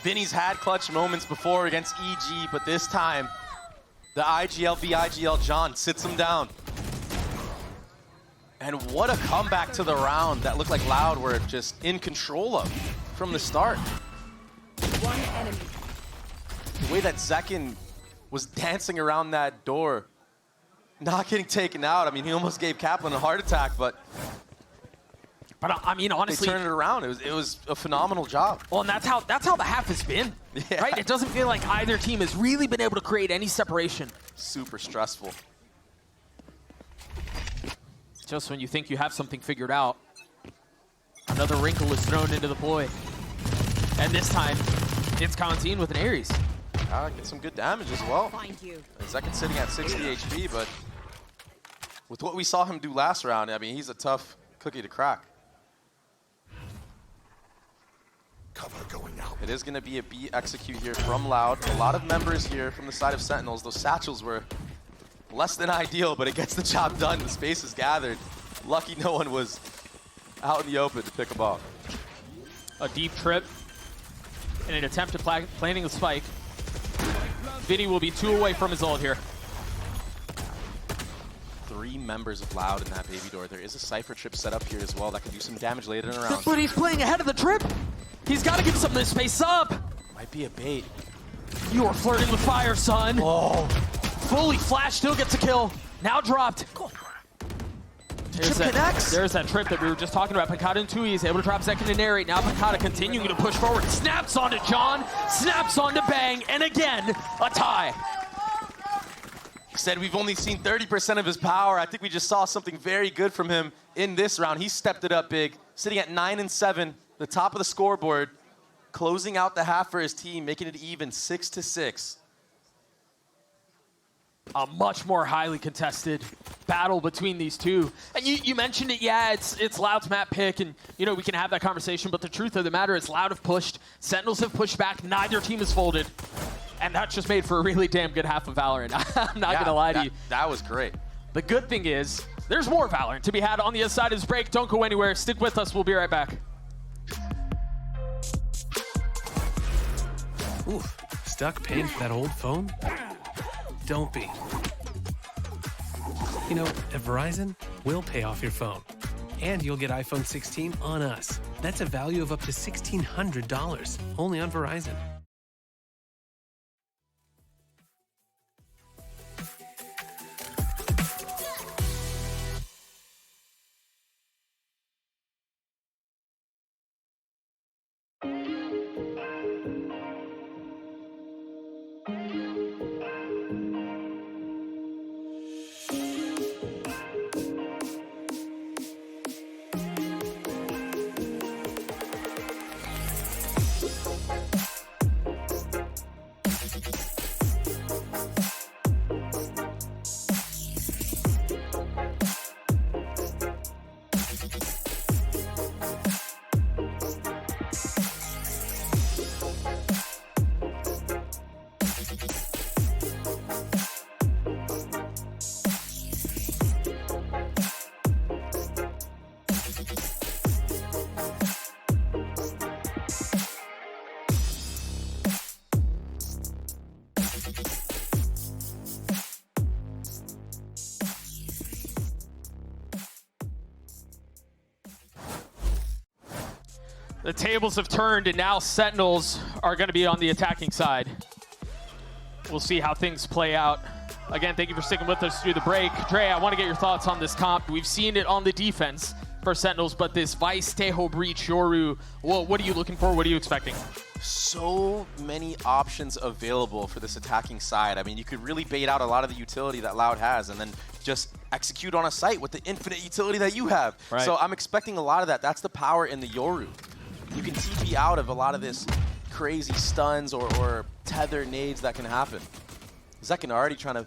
Vinny's had clutch moments before against EG, but this time, the IGL v IGL John sits him down. And what a comeback to the round that looked like Loud were just in control of from the start. One enemy. The way that Zekin was dancing around that door, not getting taken out. I mean, he almost gave Kaplan a heart attack, but I mean, honestly, they turned it around. It was a phenomenal job. Well, and that's how the half has been, right? It doesn't feel like either team has really been able to create any separation. Super stressful. Just when you think you have something figured out, another wrinkle is thrown into the ploy. And this time, it's Constantine with an Ares. Get some good damage as well. Find you. Zekin's sitting at 60 HP, but with what we saw him do last round, I mean, he's a tough cookie to crack. Cover going out. It is going to be a B execute here from Loud. A lot of members here from the side of Sentinels. Those satchels were less than ideal, but it gets the job done. The space is gathered. Lucky no one was out in the open to pick them off. A deep trip in an attempt at planting the spike. Vinny will be 2 away from his ult here. 3 members of Loud in that baby door. There is a Cypher trip set up here as well that can do some damage later in the round. But he's playing ahead of the trip. He's got to give some of this space up. Might be a bait. You are flirting with fire, son. Oh. Fully flash, still gets a kill. Now dropped. There's that trip that we were just talking about. Pancada and Tui is able to drop second and narrate. Now Pancada continuing to push forward. Snaps onto John, snaps onto Bang, and again, a tie. He said we've only seen 30% of his power. I think we just saw something very good from him in this round. He stepped it up big, sitting at 9 and 7, the top of the scoreboard, closing out the half for his team, making it even 6-6. A much more highly contested battle between these two. And you mentioned it, yeah, it's Loud's map pick, and you know we can have that conversation, but the truth of the matter is Loud have pushed, Sentinels have pushed back, neither team has folded. And that just made for a really damn good half of Valorant. I'm not gonna lie to you. That was great. The good thing is, there's more Valorant to be had on the other side of this break. Don't go anywhere, stick with us, we'll be right back. Ooh, stuck paying for that old phone? Don't be. You know, at Verizon, we'll pay off your phone. And you'll get iPhone 16 on us. That's a value of up to $1,600, only on Verizon. The tables have turned, and now Sentinels are going to be on the attacking side. We'll see how things play out. Again, thank you for sticking with us through the break. Dre, I want to get your thoughts on this comp. We've seen it on the defense for Sentinels, but this Vice, Tejo, Breach, Yoru, well, what are you looking for? What are you expecting? So many options available for this attacking side. I mean, you could really bait out a lot of the utility that Loud has and then just execute on a site with the infinite utility that you have. Right. So I'm expecting a lot of that. That's the power in the Yoru. You can TP out of a lot of this crazy stuns or tether nades that can happen. Zekin already trying to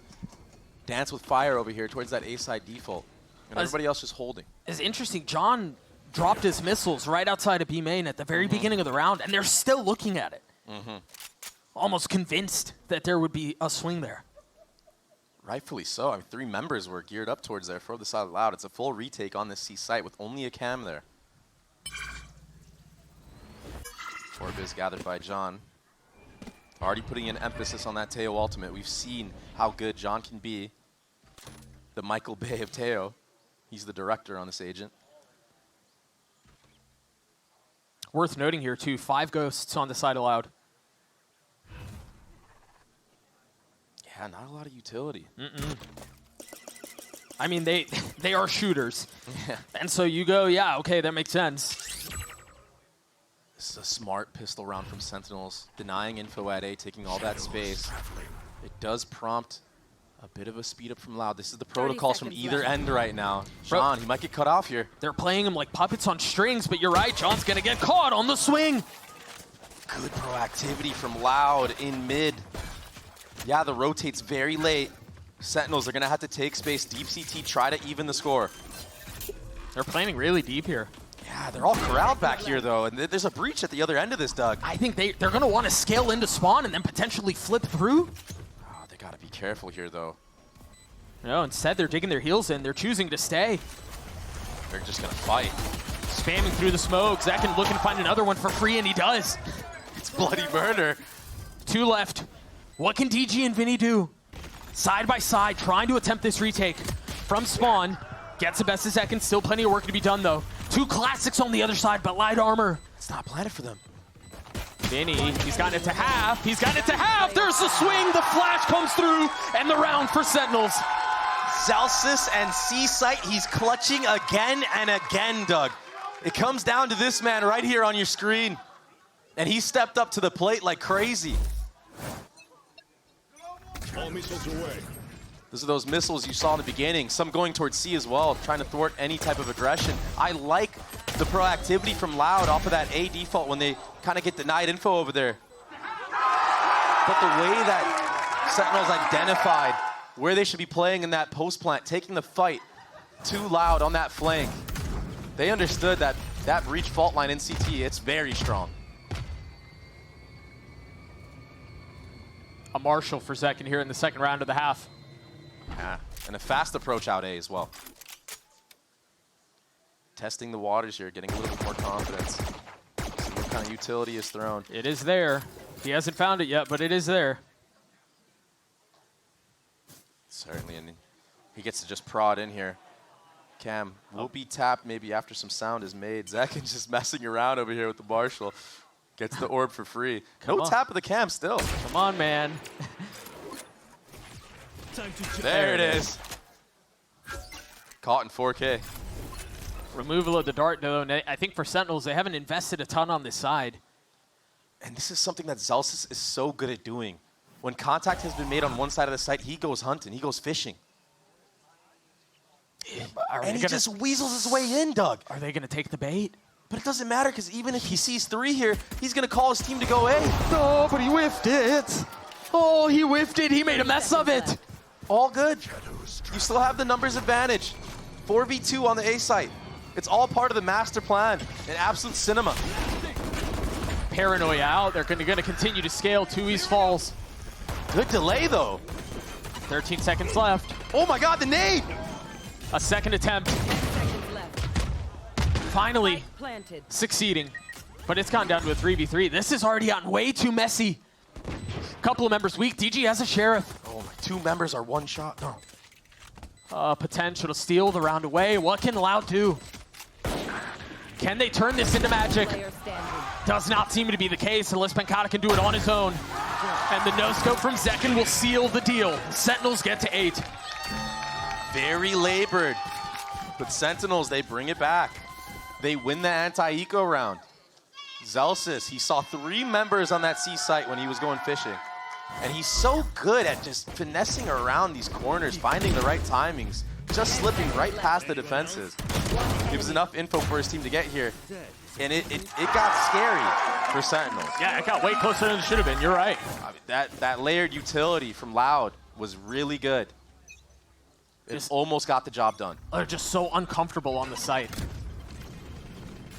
dance with fire over here towards that A side default. And everybody else just holding. It's interesting. John dropped his missiles right outside of B main at the very beginning of the round, and they're still looking at it. Almost convinced that there would be a swing there. Rightfully so. I mean, 3 members were geared up towards there for the side of Loud. It's a full retake on this C site with only a cam there. Orb is gathered by John. Already putting an emphasis on that Teo ultimate. We've seen how good John can be. The Michael Bay of Teo. He's the director on this agent. Worth noting here, too, 5 ghosts on the side of Loud. Yeah, not a lot of utility. I mean, they are shooters. And so you go, yeah, okay, that makes sense. This is a smart pistol round from Sentinels. Denying info at A, taking all that space. It does prompt a bit of a speed up from Loud. This is the protocols from either end right now. John, he might get cut off here. They're playing him like puppets on strings, but you're right, John's going to get caught on the swing. Good proactivity from Loud in mid. Yeah, the rotate's very late. Sentinels are going to have to take space. Deep CT try to even the score. They're planning really deep here. Yeah, they're all corralled back here, though, and there's a breach at the other end of this, Doug. I think they're going to want to scale into spawn and then potentially flip through. Oh, they got to be careful here, though. No, instead they're digging their heels in. They're choosing to stay. They're just going to fight. Spamming through the smoke. Zekin looking to find another one for free, and he does. It's bloody murder. 2 left. What can DG and Vinny do? Side by side, trying to attempt this retake. From spawn, gets the best of Zekin. Still plenty of work to be done, though. 2 classics on the other side, but light armor. It's not planted for them. Vinny, he's gotten it to half. He's gotten it to half. There's the swing. The flash comes through, and the round for Sentinels. Zalsis and C-Site, he's clutching again and again, Doug. It comes down to this man right here on your screen. And he stepped up to the plate like crazy. All missiles away. Those are those missiles you saw in the beginning, some going towards C as well, trying to thwart any type of aggression. I like the proactivity from Loud off of that A default when they kind of get denied info over there. But the way that Sentinels identified where they should be playing in that post plant, taking the fight too Loud on that flank, they understood that that breach fault line in CT, it's very strong. A Marshall for Zekin here in the second round of the half. Yeah, and a fast approach out A as well. Testing the waters here, getting a little bit more confidence. See what kind of utility is thrown. It is there. He hasn't found it yet, but it is there. Certainly, and he gets to just prod in here. Cam will be tapped maybe after some sound is made. Zekin's just messing around over here with the Marshall. Gets the orb for free. No tap of the cam still. Come on, man. There it is. Caught in 4K. Removal of the dart, though, and I think for Sentinels, they haven't invested a ton on this side. And this is something that Zalsis is so good at doing. When contact has been made on one side of the site, he goes hunting, he goes fishing. And he just weasels his way in, Doug. Are they going to take the bait? But it doesn't matter, because even if he sees 3 here, he's going to call his team to go A. No, but he whiffed it. Oh, he whiffed it. He made a mess of it. All good. You still have the numbers advantage. 4v2 on the A site. It's all part of the master plan in absolute cinema. Paranoia out. They're going to continue to scale. 2 East falls. Good delay, though. 13 seconds left. Oh, my God, the nade. A second attempt. Finally succeeding. But it's gone down to a 3v3. This has already gotten way too messy. Couple of members weak. DG has a sheriff. Oh, my 2 members are 1 shot. No. Potential to steal the round away. What can Loud do? Can they turn this into magic? Does not seem to be the case unless Pancada can do it on his own. And the no-scope from Zekin will seal the deal. Sentinels get to 8. Very labored. But Sentinels, they bring it back. They win the anti-eco round. Zalsis, he saw 3 members on that C site when he was going fishing. And he's so good at just finessing around these corners, finding the right timings, just slipping right past the defenses. Gives enough info for his team to get here. And it got scary. for Sentinels. Yeah, it got way closer than it should have been. You're right. I mean, that layered utility from Loud was really good. It almost got the job done. They're just so uncomfortable on the site.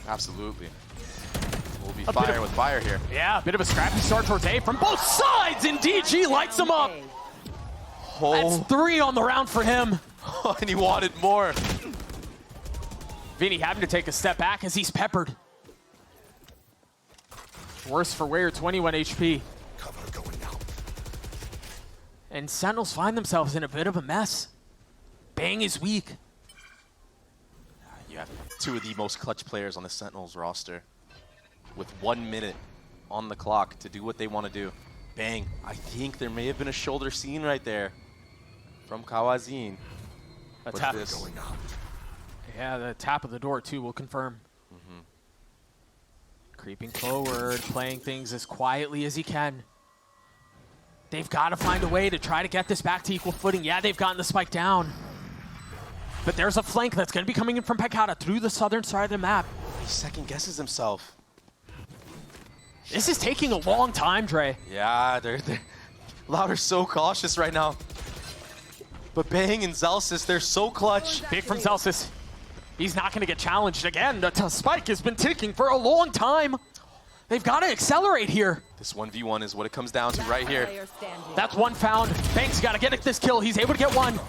Absolutely. We'll be fire with fire here. Yeah, a bit of a scrappy start towards A from both sides, and DG lights him up. That's 3 on the round for him. And he wanted more. Vinny having to take a step back as he's peppered. Worse for wear, 21 HP. Cover going out. And Sentinels find themselves in a bit of a mess. Bang is weak. You have 2 of the most clutch players on the Sentinels roster with 1 minute on the clock to do what they want to do. Bang. I think there may have been a shoulder scene right there from Dgzin. A tap going out. Yeah, the tap of the door too will confirm. Creeping forward, playing things as quietly as he can. They've got to find a way to try to get this back to equal footing. Yeah, they've gotten the spike down. But there's a flank that's going to be coming in from Pancada through the southern side of the map. He second guesses himself. This is taking a long time, Dre. Yeah, they're Loud are so cautious right now. But Bang and Zelsis, they're so clutch. Big from Zelsis. He's not going to get challenged again. The spike has been ticking for a long time. They've got to accelerate here. This 1v1 is what it comes down to right here. That's one found. Bang's got to get this kill. He's able to get one.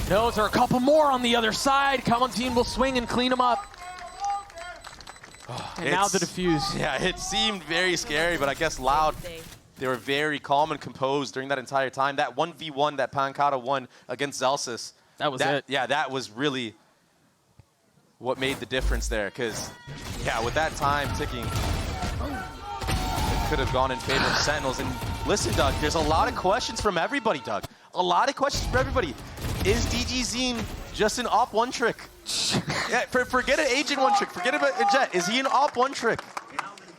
Those are a couple more on the other side. Team will swing and clean him up. And now the defuse. Yeah, it seemed very scary, but I guess Loud, they were very calm and composed during that entire time. That 1v1 that Pancada won against Zelsis. That was it. Yeah, that was really what made the difference there. Because, yeah, with that time ticking, it could have gone in favor of Sentinels. And listen, Doug, there's a lot of questions from everybody, Doug. A lot of questions from everybody. Is Dgzin just an op one trick? Yeah, forget an agent one trick. Forget about a Jet. Is he an op one trick?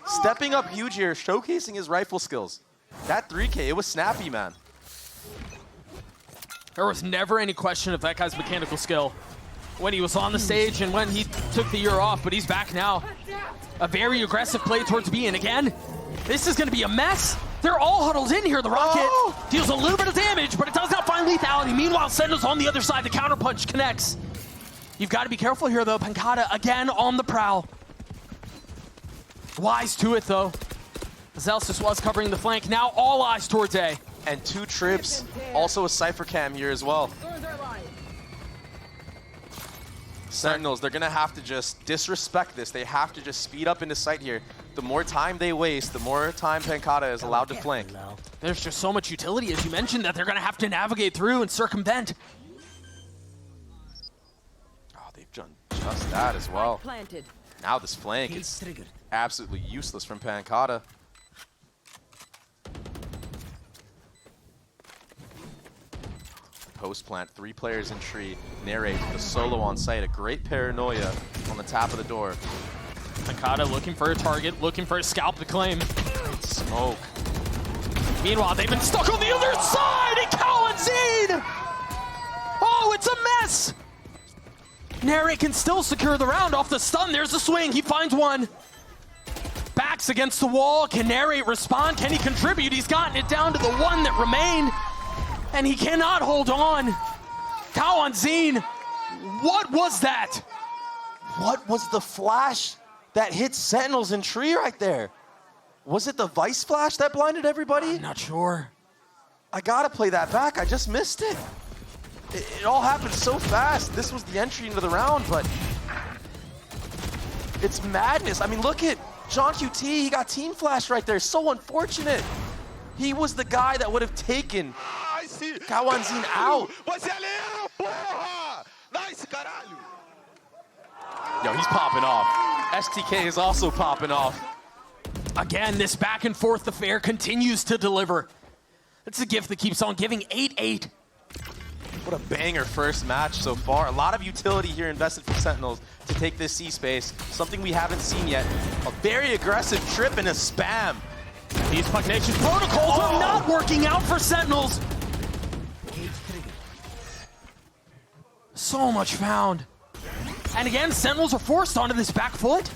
Stepping up huge here, showcasing his rifle skills. That 3K, it was snappy, man. There was never any question of that guy's mechanical skill when he was on the stage and when he took the year off, but he's back now. A very aggressive play towards B, and again, this is going to be a mess. They're all huddled in here. The rocket deals a little bit of damage, but it does not find lethality. Meanwhile, Sentinels on the other side. The counterpunch connects. You've got to be careful here, though. Pancada again on the prowl. Wise to it, though. Zelsis was covering the flank. Now all eyes towards A. And 2 trips. Also a Cypher Cam here as well. Sentinels, they're going to have to just disrespect this. They have to just speed up into sight here. The more time they waste, the more time Pancada is allowed to flank. There's just so much utility, as you mentioned, that they're going to have to navigate through and circumvent. Oh, they've done just that as well. Now this flank is absolutely useless from Pancada. Post plant, 3 players in tree, narrate the solo on site, a great paranoia on the top of the door. Pancada looking for a target, looking for a scalp to claim. Great smoke. Meanwhile, they've been stuck on the other side, and Dgzin! Oh, it's a mess! Narrate can still secure the round off the stun. There's the swing, he finds one. Backs against the wall, can Narrate respond? Can he contribute? He's gotten it down to the one that remained. And he cannot hold on. Dgzin, what was that? What was the flash that hit Sentinels in tree right there? Was it the Vice flash that blinded everybody? I'm not sure. I gotta play that back, I just missed it. It all happened so fast. This was the entry into the round, but it's madness. I mean, look at Johnqt, he got team flash right there. So unfortunate. He was the guy that would have taken Dgzin out. Yo, he's popping off. STK is also popping off. Again, this back and forth affair continues to deliver. It's a gift that keeps on giving. 8-8. What a banger first match so far. A lot of utility here invested for Sentinels to take this C space. Something we haven't seen yet. A very aggressive trip and a spam. These Pugnacious protocols are not working out for Sentinels. So much found. And again, Sentinels are forced onto this back foot.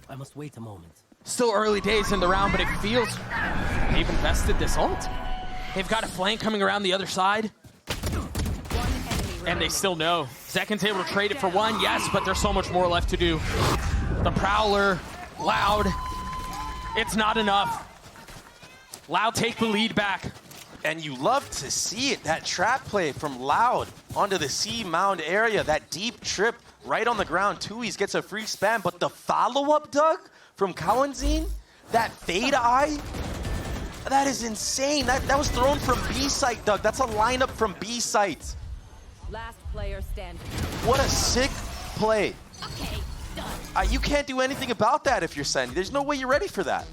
I must wait a moment. Still early days in the round, but it feels they've invested this ult. They've got a flank coming around the other side. And they still know. Zekin's able to trade it for one, yes, but there's so much more left to do. The Prowler, Loud, it's not enough. Loud take the lead back. And you love to see it, that trap play from Loud onto the C mound area, that deep trip right on the ground. Tui's gets a free spam, but the follow-up, Doug, from Dgzin, that fade eye, that is insane. That was thrown from B site, Doug. That's a lineup from B site. Last player standing. What a sick play. Okay, done. You can't do anything about that if you're Sentinel. There's no way you're ready for that.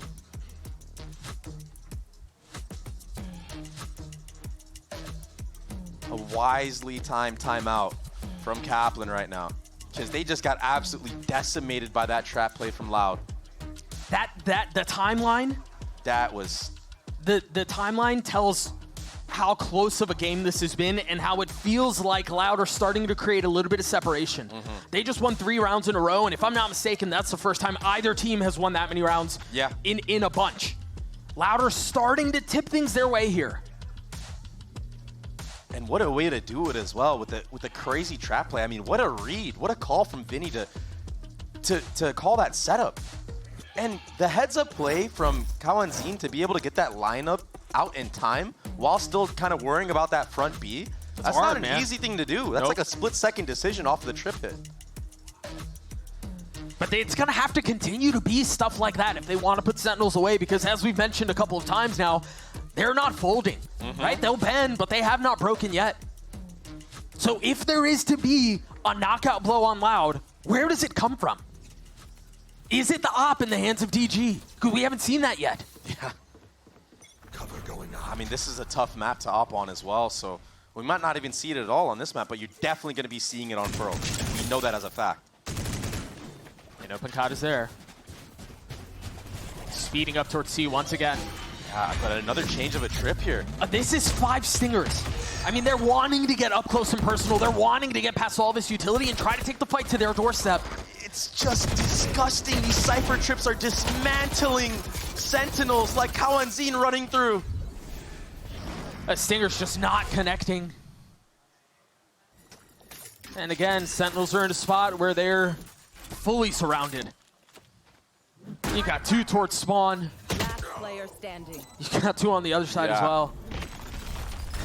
A wisely timed timeout from Kaplan right now, because they just got absolutely decimated by that trap play from Loud. The timeline. That was. The timeline tells how close of a game this has been and how it feels like Loud are starting to create a little bit of separation. They just won 3 rounds in a row, and if I'm not mistaken, that's the first time either team has won that many rounds in a bunch. Loud are starting to tip things their way here. And what a way to do it as well with the crazy trap play. I mean, what a read, what a call from Vinny to call that setup. And the heads-up play from Dgzin to be able to get that lineup out in time while still kind of worrying about that front B, that's hard, not an easy thing to do. That's like a split-second decision off of the trip hit. But it's going to have to continue to be stuff like that if they want to put Sentinels away, because as we've mentioned a couple of times now, they're not folding, right? They'll bend, but they have not broken yet. So if there is to be a knockout blow on Loud, where does it come from? Is it the op in the hands of DG? Because we haven't seen that yet. Yeah. Cover going on. I mean, this is a tough map to op on as well, so we might not even see it at all on this map, but you're definitely going to be seeing it on Pearl. We know that as a fact. You know, Pancada's there. Speeding up towards C once again. Yeah, but another change of a trip here. This is 5 stingers. I mean, they're wanting to get up close and personal. They're wanting to get past all this utility and try to take the fight to their doorstep. It's just disgusting. These Cypher trips are dismantling Sentinels like Dgzin running through. Stinger's just not connecting. And again, Sentinels are in a spot where they're fully surrounded. You got 2 towards spawn. Last player standing. You got 2 on the other side as well.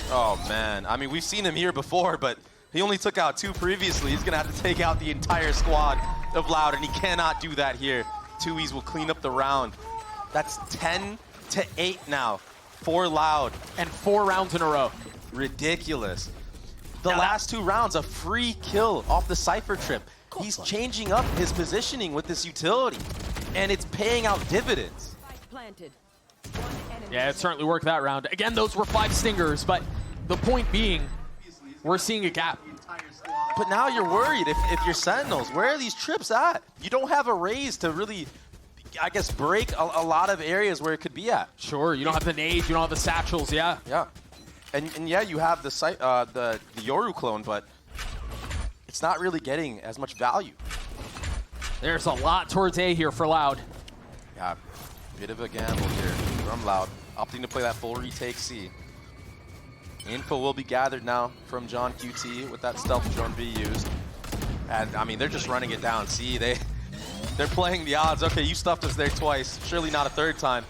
Oh, man. I mean, we've seen him here before, but he only took out 2 previously. He's going to have to take out the entire squad of Loud, and he cannot do that here. Tui's will clean up the round. That's 10-8 now for Loud. And 4 rounds in a row. Ridiculous. The last 2 rounds, a free kill off the Cypher trip. He's changing up his positioning with this utility, and it's paying out dividends. Planted. Yeah, it certainly worked that round. Again, those were 5 stingers, but the point being, we're seeing a gap. But now you're worried if you're Sentinels. Where are these trips at? You don't have a raise to really, I guess, break a lot of areas where it could be at. Sure, you don't have the nades, you don't have the satchels, yeah. Yeah. And yeah, you have the Yoru clone, but it's not really getting as much value. There's a lot towards A here for Loud. Yeah, bit of a gamble here from Loud. Opting to play that full retake C. Info will be gathered now from Johnqt with that stealth drone being used. And, I mean, they're just running it down. See, they're playing the odds. Okay, you stuffed us there twice. Surely not a third time.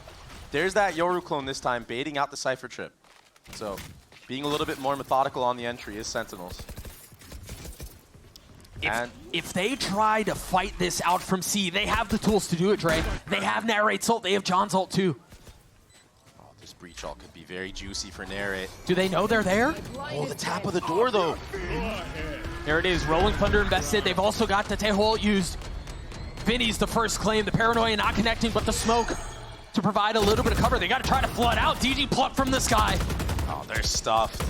There's that Yoru clone this time, baiting out the Cypher trip. So, being a little bit more methodical on the entry is Sentinels. If they try to fight this out from C, they have the tools to do it, Dre. They have Narrate's ult. They have John's ult, too. Oh, this breach ult could be very juicy for Narrate. Do they know they're there? Oh, the tap of the door, though. There it is. Rolling Thunder invested. They've also got the Teho ult used. Vinny's the first claim. The Paranoia not connecting, but the smoke to provide a little bit of cover. They got to try to flood out. DG plucked from the sky. Oh, they're stuffed.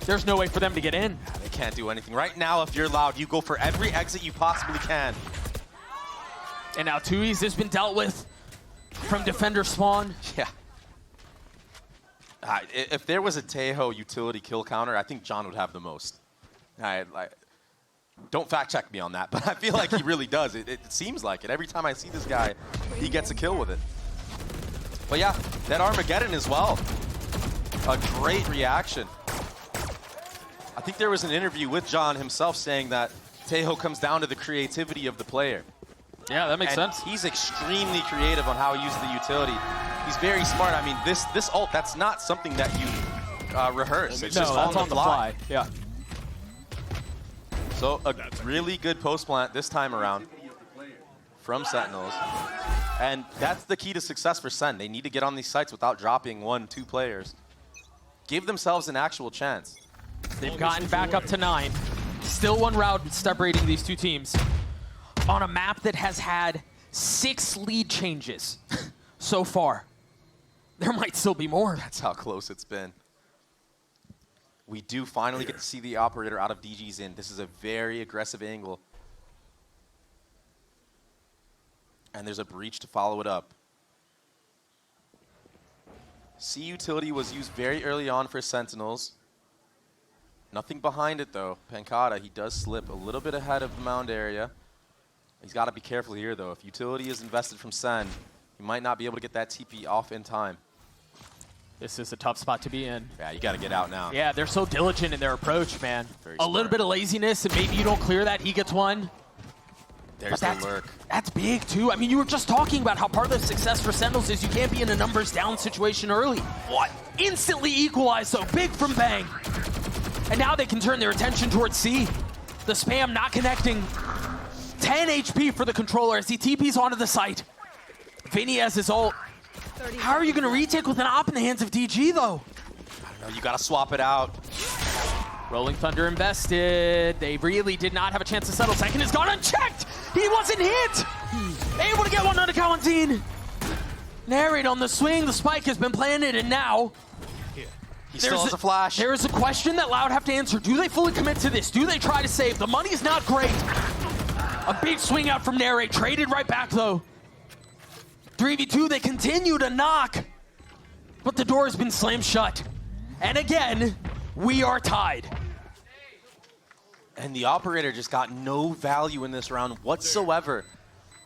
There's no way for them to get in. Yeah, they can't do anything. Right now, if you're Loud, you go for every exit you possibly can. And now Tui's has been dealt with from defender spawn. Yeah. If there was a Teho utility kill counter, I think John would have the most. Don't fact check me on that, but I feel like he really does. It seems like it. Every time I see this guy, he gets a kill with it. But yeah, that Armageddon as well. A great reaction. I think there was an interview with John himself saying that Taeho comes down to the creativity of the player. Yeah, that makes sense. He's extremely creative on how he uses the utility. He's very smart. I mean, this ult, that's not something that you rehearse. It's just that's on the fly. Yeah. So a really good post plant this time around from Sentinels. And that's the key to success for Sen. They need to get on these sites without dropping 1-2 players. Give themselves an actual chance. They've gotten back up to 9. Still one round separating these two teams. On a map that has had 6 lead changes so far. There might still be more. That's how close it's been. We do finally get to see the operator out of Dgzin. This is a very aggressive angle. And there's a breach to follow it up. C utility was used very early on for Sentinels. Nothing behind it though. Pancada, he does slip a little bit ahead of the mound area. He's got to be careful here though. If utility is invested from Sen, he might not be able to get that TP off in time. This is a tough spot to be in. Yeah, you got to get out now. Yeah, they're so diligent in their approach, man. A little bit of laziness, and maybe you don't clear that, he gets one. There's the lurk. That's big, too. I mean, you were just talking about how part of the success for Sentinels is you can't be in a numbers down situation early. What? Instantly equalized, though. Big from Bang. And now they can turn their attention towards C. The spam not connecting. 10 HP for the controller as he TPs onto the site. Vinny has his ult. How are you going to retake with an op in the hands of DG, though? I don't know. You got to swap it out. Rolling Thunder invested. They really did not have a chance to settle. Second is gone unchecked. He wasn't hit. Able to get one on the Valentine. Narrate on the swing. The spike has been planted, and now he still has a flash. There is a question that Loud have to answer. Do they fully commit to this? Do they try to save? The money is not great. A big swing out from Narrate. Traded right back, though. 3v2, they continue to knock, but the door has been slammed shut. And again, we are tied. And the operator just got no value in this round whatsoever.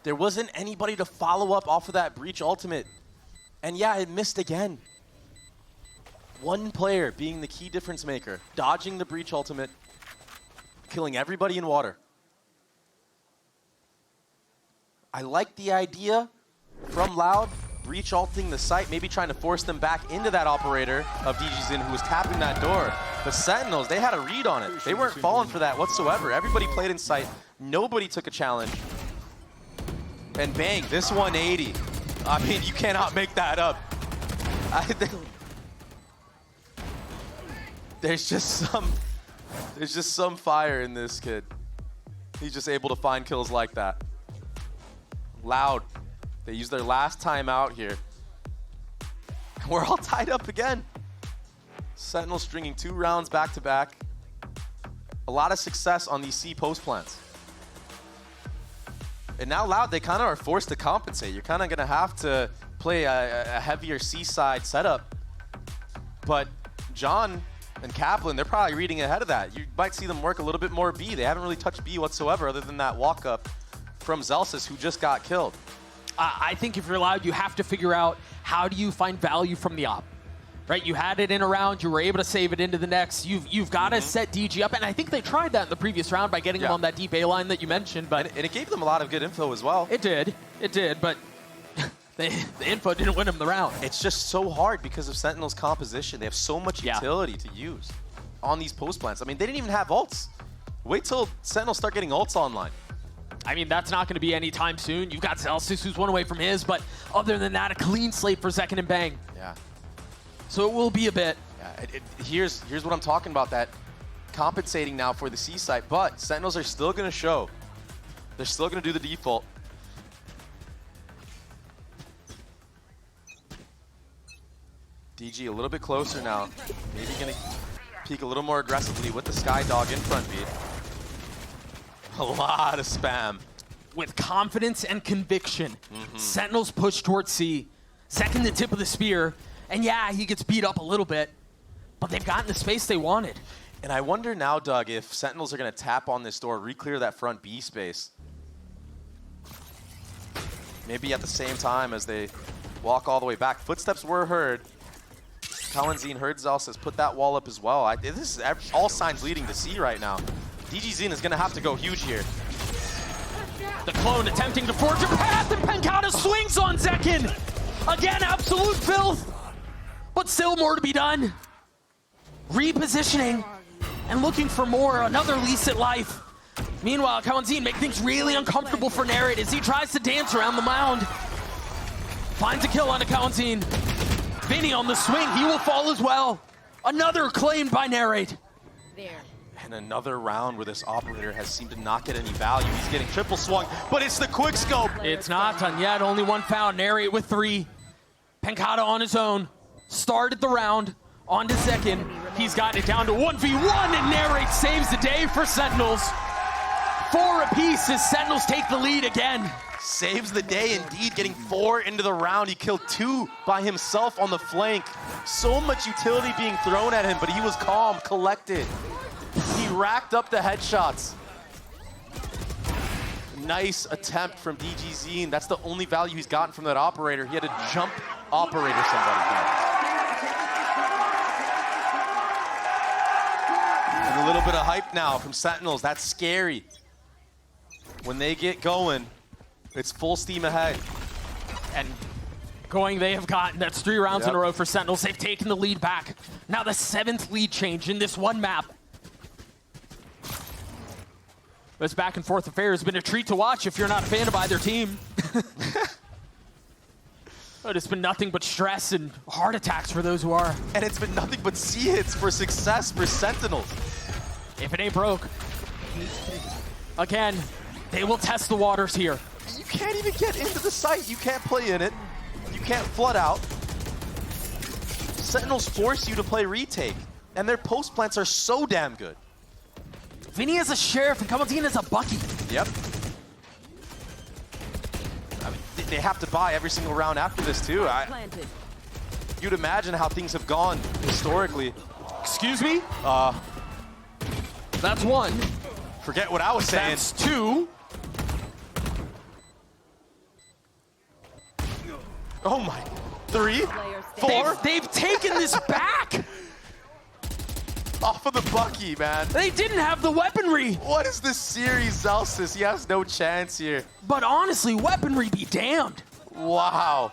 There wasn't anybody to follow up off of that breach ultimate. And yeah, it missed again. One player being the key difference maker, dodging the breach ultimate, killing everybody in water. I like the idea from Loud, breach ulting the site, maybe trying to force them back into that operator of Dgzin who was tapping that door. The Sentinels, they had a read on it. They weren't falling for that whatsoever. Everybody played in sight. Nobody took a challenge. And bang, this 180. I mean, you cannot make that up. There's just some fire in this kid. He's just able to find kills like that. Loud. They use their last timeout here. We're all tied up again. Sentinel stringing 2 rounds back to back. A lot of success on these C post plants. And now Loud, they kind of are forced to compensate. You're kind of going to have to play a heavier C side setup. But John and Kaplan, they're probably reading ahead of that. You might see them work a little bit more B. They haven't really touched B whatsoever other than that walk up from Zelsis, who just got killed. I think if you're Loud, you have to figure out how do you find value from the op, right? You had it in a round, you were able to save it into the next. You've got to set DG up, and I think they tried that in the previous round by getting him on that deep A line that you mentioned. But and it gave them a lot of good info as well. It did, but the info didn't win them the round. It's just so hard because of Sentinel's composition. They have so much utility to use on these post plants. I mean, they didn't even have ults. Wait till Sentinels start getting ults online. I mean, that's not going to be anytime soon. You've got Zelsis, who's one away from his, but other than that, a clean slate for Second and Bang. Yeah. So it will be a bit. Yeah, here's what I'm talking about, that compensating now for the C site, but Sentinels are still going to show. They're still going to do the default. DG a little bit closer now. Maybe going to peek a little more aggressively with the Skydog in front beat. A lot of spam. With confidence and conviction, Sentinels push towards C. Second, the tip of the spear. And yeah, he gets beat up a little bit, but they've gotten the space they wanted. And I wonder now, Doug, if Sentinels are going to tap on this door, re-clear that front B space. Maybe at the same time as they walk all the way back. Footsteps were heard. Dgzin heard Zelsis put that wall up as well. This is all signs leading to C right now. Dgzin is going to have to go huge here. The clone attempting to forge a path, and Pancada swings on Zekin. Again, absolute filth, but still more to be done. Repositioning and looking for more, another lease at life. Meanwhile, Dgzin make things really uncomfortable for Narrate as he tries to dance around the mound. Finds a kill on Dgzin. Vinny on the swing, he will fall as well. Another claimed by Narrate. There. And another round where this operator has seemed to not get any value. He's getting triple swung, but it's the quick scope. It's not done yet, only one found. Narrate with 3. Pancada on his own. Started the round, on to second. He's gotten it down to 1v1, and Narrate saves the day for Sentinels. 4 apiece as Sentinels take the lead again. Saves the day indeed, getting 4 into the round. He killed 2 by himself on the flank. So much utility being thrown at him, but he was calm, collected. He racked up the headshots. Nice attempt from Dgzin. That's the only value he's gotten from that operator. He had to jump operator somebody down. And a little bit of hype now from Sentinels. That's scary. When they get going, it's full steam ahead. And going they have gotten. That's 3 rounds in a row for Sentinels. They've taken the lead back. Now the 7th lead change in this one map. This back and forth affair has been a treat to watch if you're not a fan of either team. But it's been nothing but stress and heart attacks for those who are. And it's been nothing but C-hits for success for Sentinels. If it ain't broke. Again, they will test the waters here. You can't even get into the site. You can't play in it. You can't flood out. Sentinels force you to play retake. And their post plants are so damn good. Vinny is a sheriff and Dgzin is a Bucky. Yep. I mean, they have to buy every single round after this too. You'd imagine how things have gone historically. Excuse me? That's 1. Forget what I was saying. That's 2. Oh my. 3, 4. They've taken this back. Off of the Bucky, man. They didn't have the weaponry. What is this series, Zelsis? He has no chance here. But honestly, weaponry be damned. Wow.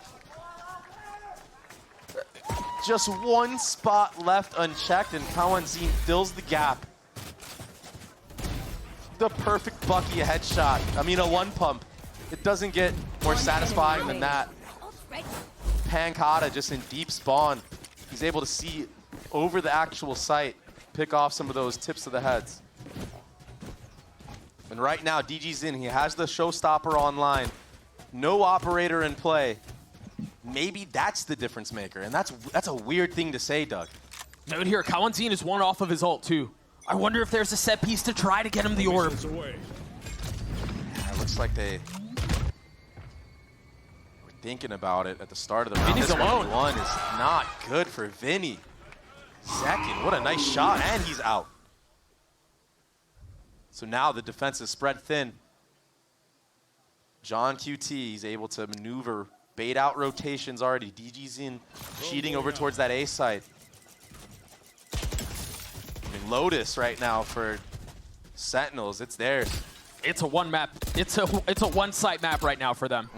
Just 1 spot left unchecked, and Dgzin fills the gap. The perfect Bucky headshot. I mean, a 1 pump. It doesn't get more satisfying than that. Pancada just in deep spawn. He's able to see over the actual site, pick off some of those tips of the heads. And right now, Dgzin, he has the showstopper online. No operator in play. Maybe that's the difference maker, and that's a weird thing to say, Doug. Note here, Dgzin is 1 off of his ult too. I wonder if there's a set piece to try to get him the orb. Yeah, it looks like they were thinking about it at the start of the round. Vinny's alone. 1 is not good for Vinny. Second, what a nice shot, and he's out. So now the defense is spread thin. Johnqt, he's able to maneuver, bait out rotations already. Dgzin cheating over towards that A site. I mean, Lotus right now for Sentinels, it's theirs. It's a 1 map. It's a 1 site map right now for them.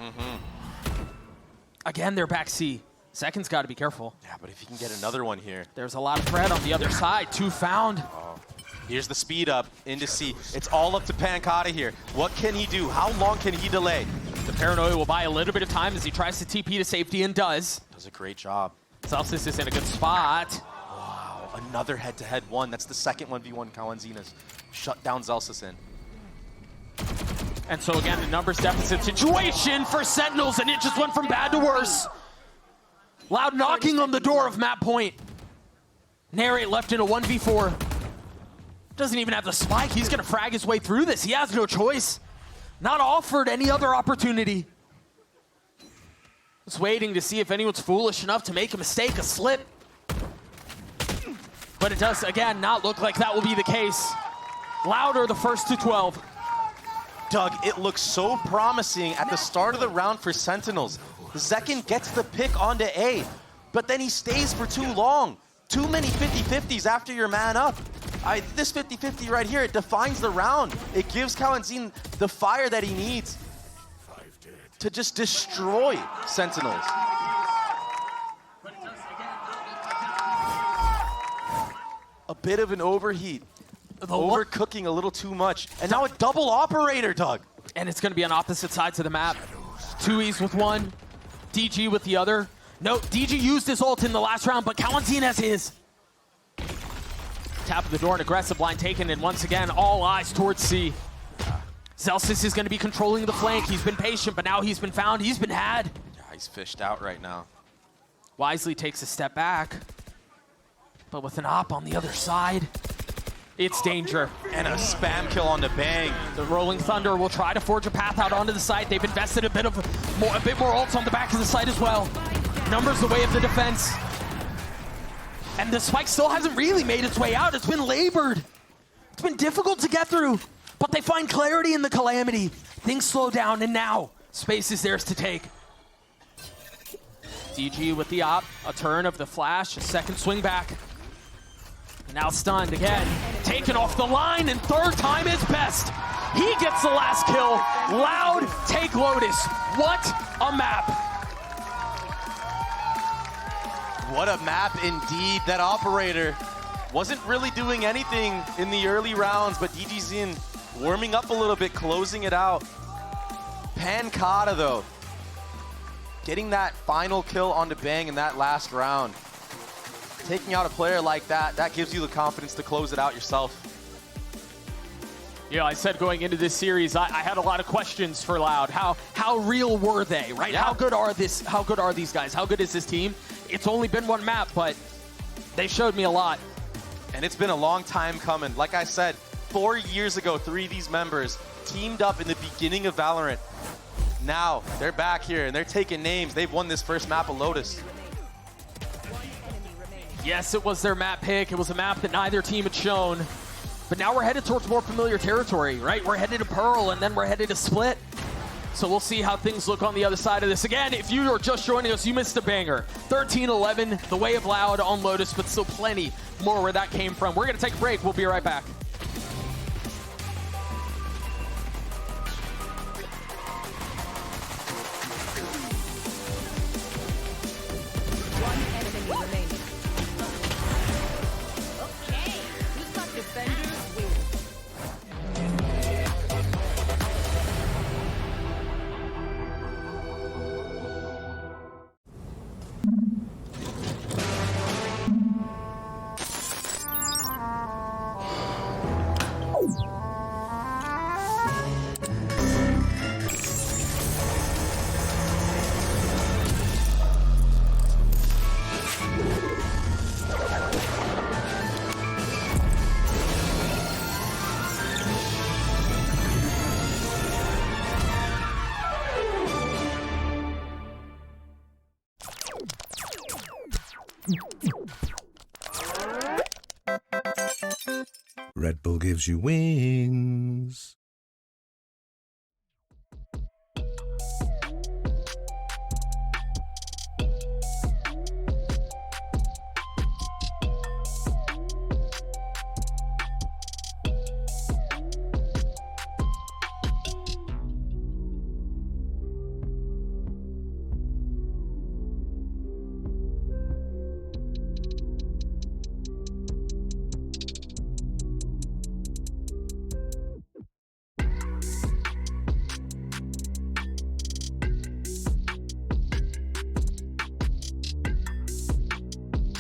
Again, they're back C. Second's got to be careful. Yeah, but if you can get another one here. There's a lot of threat on the other side. 2 found. Here's the speed up into C. It's all up to Pancada here. What can he do? How long can he delay? The Paranoia will buy a little bit of time as he tries to TP to safety and does. Does a great job. Zelsis is in a good spot. Wow, another head-to-head 1. That's the second 1v1 Dgzin has shut down Zelsis in. And so again, the numbers deficit situation for Sentinels, and it just went from bad to worse. Loud knocking on the door of map point. Narrate left in a 1v4. Doesn't even have the spike. He's gonna frag his way through this. He has no choice. Not offered any other opportunity. Just waiting to see if anyone's foolish enough to make a mistake, a slip. But it does, again, not look like that will be the case. Loud are the first to 12. Doug, it looks so promising at the start of the round for Sentinels. Zekin gets the pick onto A, but then he stays for too long. Too many 50-50s after your man up. This 50-50 right here, it defines the round. It gives Dgzin the fire that he needs to just destroy Sentinels. A bit of an overheat. Overcooking a little too much. And now a double operator, Doug. And it's going to be on opposite sides of the map. 2Es with one, DG with the other. No, DG used his ult in the last round, but Dgzin has his. Tap of the door, an aggressive line taken, and once again, all eyes towards C. Celsius is going to be controlling the flank. He's been patient, but now he's been found. He's been had. Yeah, he's fished out right now. Wisely takes a step back, but with an op on the other side, it's danger. And a spam kill on the Bang. The Rolling Thunder will try to forge a path out onto the site. They've invested a bit more ults on the back of the site as well. Numbers the way of the defense. And the spike still hasn't really made its way out. It's been labored. It's been difficult to get through, but they find clarity in the Calamity. Things slow down, and now space is theirs to take. DG with the op, a turn of the flash, a second swing back. Now stunned again, taken off the line, and third time is best. He gets the last kill. Loud take Lotus. What a map. What a map indeed. That operator wasn't really doing anything in the early rounds, but Dgzin warming up a little bit, closing it out. Pancada, though, getting that final kill on the Bang in that last round. Taking out a player like that, that gives you the confidence to close it out yourself. Yeah, I said going into this series, I had a lot of questions for Loud. How real were they, right? Yeah. How good are these guys? How good is this team? It's only been one map, but they showed me a lot. And it's been a long time coming. Like I said, 4 years ago, 3 of these members teamed up in the beginning of Valorant. Now, they're back here, and they're taking names. They've won this first map of Lotus. Yes, it was their map pick. It was a map that neither team had shown. But now we're headed towards more familiar territory, right? We're headed to Pearl, and then we're headed to Split. So we'll see how things look on the other side of this. Again, if you are just joining us, you missed a banger. 13-11, the way of Loud on Lotus, but still plenty more where that came from. We're going to take a break. We'll be right back. Red Bull gives you wings.